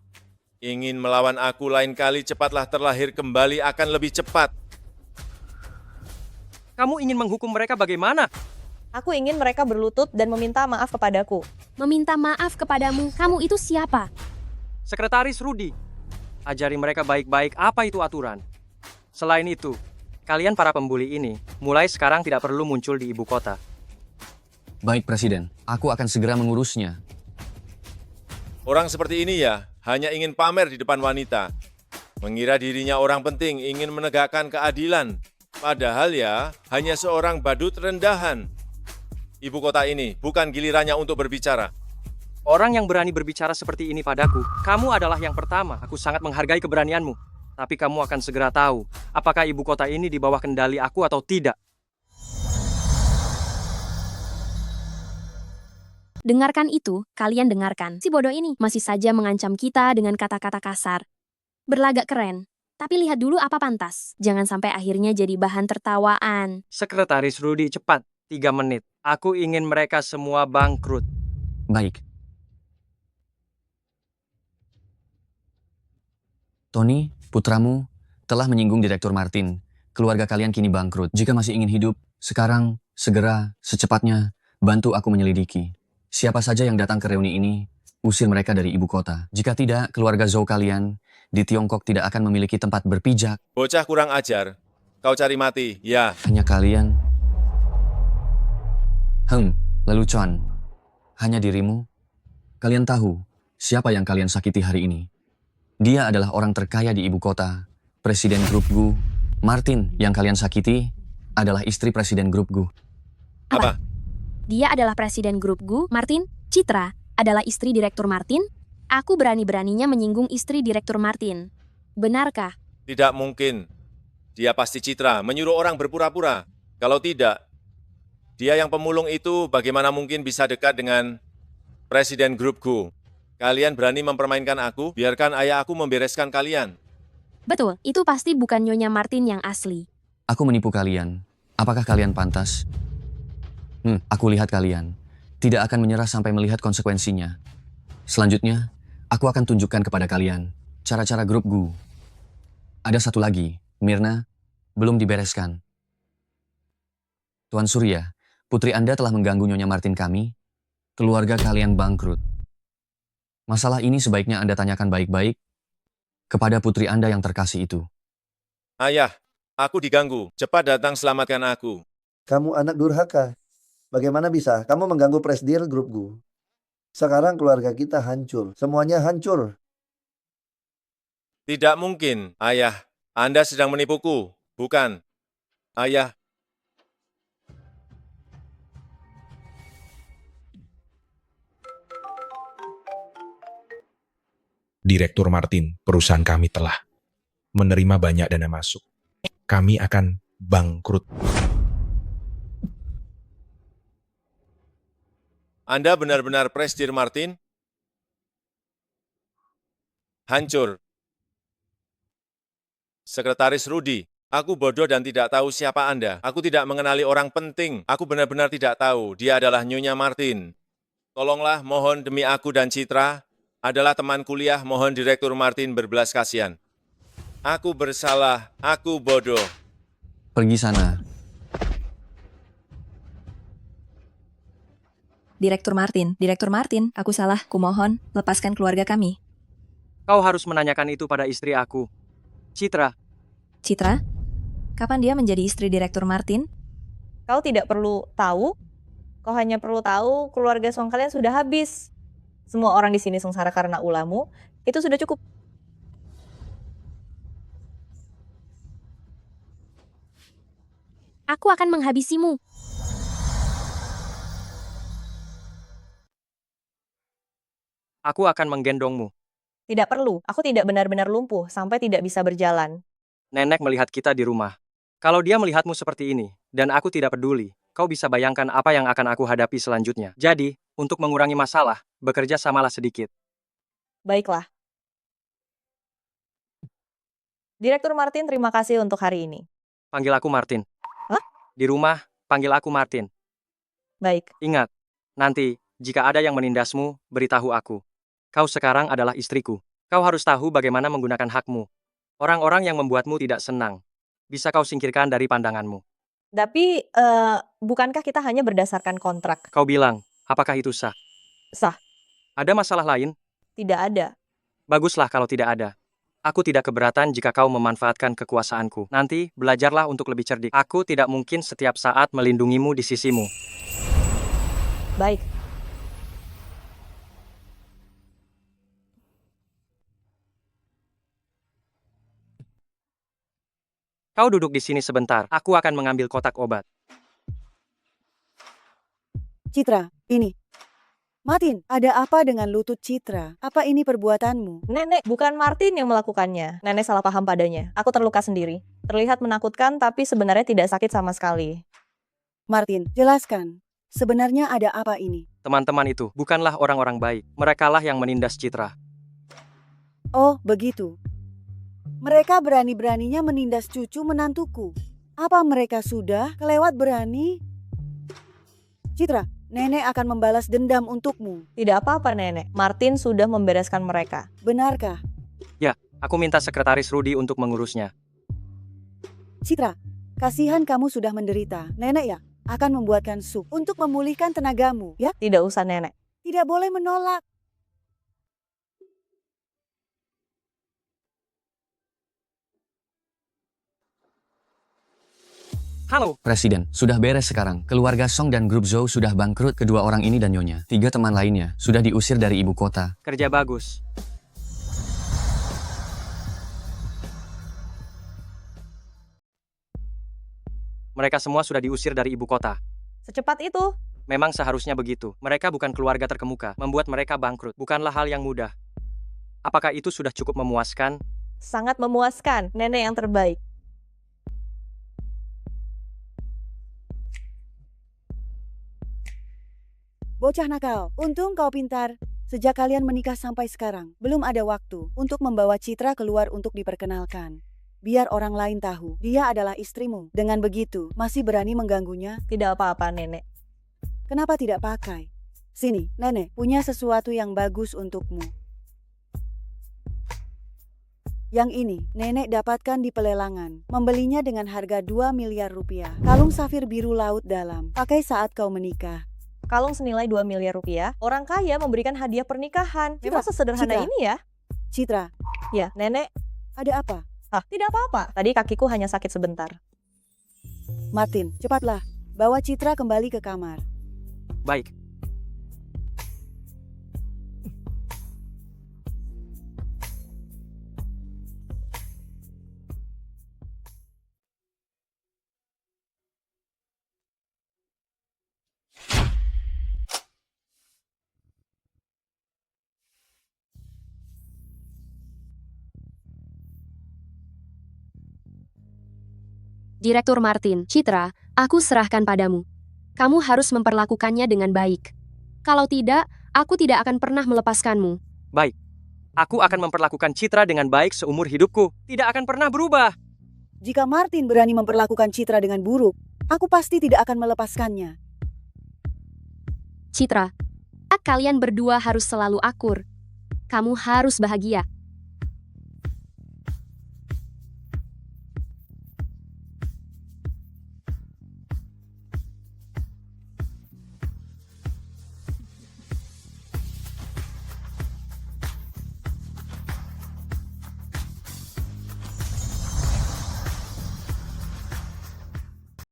Ingin melawan aku lain kali, cepatlah terlahir kembali akan lebih cepat. Kamu ingin menghukum mereka bagaimana? Aku ingin mereka berlutut dan meminta maaf kepadaku. Meminta maaf kepadamu, kamu itu siapa? Sekretaris Rudi. Ajari mereka baik-baik apa itu aturan. Selain itu, kalian para pembuli ini mulai sekarang tidak perlu muncul di ibu kota. Baik Presiden, aku akan segera mengurusnya. Orang seperti ini ya, hanya ingin pamer di depan wanita. Mengira dirinya orang penting, ingin menegakkan keadilan. Padahal ya, hanya seorang badut rendahan. Ibu kota ini bukan gilirannya untuk berbicara. Orang yang berani berbicara seperti ini padaku, kamu adalah yang pertama. Aku sangat menghargai keberanianmu. Tapi kamu akan segera tahu, apakah ibu kota ini di bawah kendali aku atau tidak. Dengarkan itu, kalian dengarkan. Si bodoh ini masih saja mengancam kita dengan kata-kata kasar. Berlagak keren. Tapi lihat dulu apa pantas. Jangan sampai akhirnya jadi bahan tertawaan. Sekretaris Rudi, cepat. 3 menit. Aku ingin mereka semua bangkrut. Baik. Tony, putramu, telah menyinggung Direktur Martin. Keluarga kalian kini bangkrut. Jika masih ingin hidup, sekarang, segera, secepatnya, bantu aku menyelidiki. Siapa saja yang datang ke reuni ini, usir mereka dari ibu kota. Jika tidak, keluarga Zhou kalian di Tiongkok tidak akan memiliki tempat berpijak. Bocah kurang ajar. Kau cari mati, ya. Hanya kalian. Lelucon. Hanya dirimu. Kalian tahu siapa yang kalian sakiti hari ini. Dia adalah orang terkaya di ibu kota, Presiden Grup Gu. Martin yang kalian sakiti adalah istri Presiden Grup Gu. Apa? Dia adalah presiden grup Gu, Martin. Citra adalah istri Direktur Martin. Aku berani-beraninya menyinggung istri Direktur Martin. Benarkah? Tidak mungkin. Dia pasti Citra, menyuruh orang berpura-pura. Kalau tidak, dia yang pemulung itu bagaimana mungkin bisa dekat dengan Presiden Grup Gu? Kalian berani mempermainkan aku? Biarkan ayah aku membereskan kalian. Betul, itu pasti bukan Nyonya Martin yang asli. Aku menipu kalian. Apakah kalian pantas? Aku lihat kalian tidak akan menyerah sampai melihat konsekuensinya. Selanjutnya, aku akan tunjukkan kepada kalian cara-cara Grup Gu. Ada satu lagi, Mirna, belum dibereskan. Tuan Surya, putri Anda telah mengganggu Nyonya Martin kami. Keluarga kalian bangkrut. Masalah ini sebaiknya Anda tanyakan baik-baik kepada putri Anda yang terkasih itu. Ayah, aku diganggu. Cepat datang selamatkan aku. Kamu anak durhaka. Bagaimana bisa? Kamu mengganggu Presdir Grup Gu. Sekarang keluarga kita hancur. Semuanya hancur. Tidak mungkin, ayah. Anda sedang menipuku. Bukan. Ayah. Direktur Martin, perusahaan kami telah menerima banyak dana masuk. Kami akan bangkrut. Anda benar-benar Presdir Martin? Hancur. Sekretaris Rudi, aku bodoh dan tidak tahu siapa Anda. Aku tidak mengenali orang penting. Aku benar-benar tidak tahu. Dia adalah Nyonya Martin. Tolonglah, mohon demi aku dan Citra, adalah teman kuliah, mohon Direktur Martin berbelas kasihan. Aku bersalah, aku bodoh. Pergi sana. Direktur Martin, aku salah, kumohon, lepaskan keluarga kami. Kau harus menanyakan itu pada istri aku. Citra. Citra, kapan dia menjadi istri Direktur Martin? Kau tidak perlu tahu. Kau hanya perlu tahu keluarga Song kalian sudah habis. Semua orang di sini sengsara karena ulahmu. Itu sudah cukup. Aku akan menghabisimu. Aku akan menggendongmu. Tidak perlu. Aku tidak benar-benar lumpuh sampai tidak bisa berjalan. Nenek melihat kita di rumah. Kalau dia melihatmu seperti ini, dan aku tidak peduli, kau bisa bayangkan apa yang akan aku hadapi selanjutnya. Jadi, untuk mengurangi masalah, bekerja samalah sedikit. Baiklah. Direktur Martin, terima kasih untuk hari ini. Panggil aku Martin. Hah? Di rumah, panggil aku Martin. Baik. Ingat, nanti, jika ada yang menindasmu, beritahu aku. Kau sekarang adalah istriku. Kau harus tahu bagaimana menggunakan hakmu. Orang-orang yang membuatmu tidak senang, bisa kau singkirkan dari pandanganmu. Tapi, bukankah kita hanya berdasarkan kontrak? Kau bilang, apakah itu sah? Sah. Ada masalah lain? Tidak ada. Baguslah kalau tidak ada. Aku tidak keberatan jika kau memanfaatkan kekuasaanku. Nanti, belajarlah untuk lebih cerdik. Aku tidak mungkin setiap saat melindungimu di sisimu. Baik. Kau duduk di sini sebentar. Aku akan mengambil kotak obat. Citra, ini. Martin, ada apa dengan lutut Citra? Apa ini perbuatanmu? Nenek, bukan Martin yang melakukannya. Nenek salah paham padanya. Aku terluka sendiri. Terlihat menakutkan, tapi sebenarnya tidak sakit sama sekali. Martin, jelaskan. Sebenarnya ada apa ini? Teman-teman itu bukanlah orang-orang baik. Merekalah yang menindas Citra. Oh, begitu. Mereka berani-beraninya menindas cucu menantuku. Apa mereka sudah kelewat berani? Citra, nenek akan membalas dendam untukmu. Tidak apa-apa, Nenek. Martin sudah membereskan mereka. Benarkah? Ya, aku minta sekretaris Rudi untuk mengurusnya. Citra, kasihan kamu sudah menderita. Nenek ya akan membuatkan sup untuk memulihkan tenagamu, ya? Tidak usah, Nenek. Tidak boleh menolak. Halo. Presiden, sudah beres sekarang. Keluarga Song dan grup Zhou sudah bangkrut. Kedua orang ini dan Nyonya, 3 teman lainnya, sudah diusir dari ibu kota. Kerja bagus. Mereka semua sudah diusir dari ibu kota. Secepat itu? Memang seharusnya begitu. Mereka bukan keluarga terkemuka. Membuat mereka bangkrut bukanlah hal yang mudah. Apakah itu sudah cukup memuaskan? Sangat memuaskan, nenek yang terbaik. Bocah nakal, untung kau pintar. Sejak kalian menikah sampai sekarang, belum ada waktu untuk membawa Citra keluar untuk diperkenalkan. Biar orang lain tahu, dia adalah istrimu. Dengan begitu, masih berani mengganggunya? Tidak apa-apa, Nenek. Kenapa tidak pakai? Sini, Nenek, punya sesuatu yang bagus untukmu. Yang ini, Nenek dapatkan di pelelangan. Membelinya dengan harga 2 miliar rupiah. Kalung safir biru laut dalam. Pakai saat kau menikah. Kalung senilai 2 miliar rupiah, orang kaya memberikan hadiah pernikahan. Memang sesederhana Citra. ini ya? Citra. Ya, Nenek. Ada apa? Tidak apa-apa. Tadi kakiku hanya sakit sebentar. Martin, cepatlah. Bawa Citra kembali ke kamar. Baik. Direktur Martin, Citra, aku serahkan padamu. Kamu harus memperlakukannya dengan baik. Kalau tidak, aku tidak akan pernah melepaskanmu. Baik. Aku akan memperlakukan Citra dengan baik seumur hidupku. Tidak akan pernah berubah. Jika Martin berani memperlakukan Citra dengan buruk, aku pasti tidak akan melepaskannya. Citra, kalian berdua harus selalu akur. Kamu harus bahagia.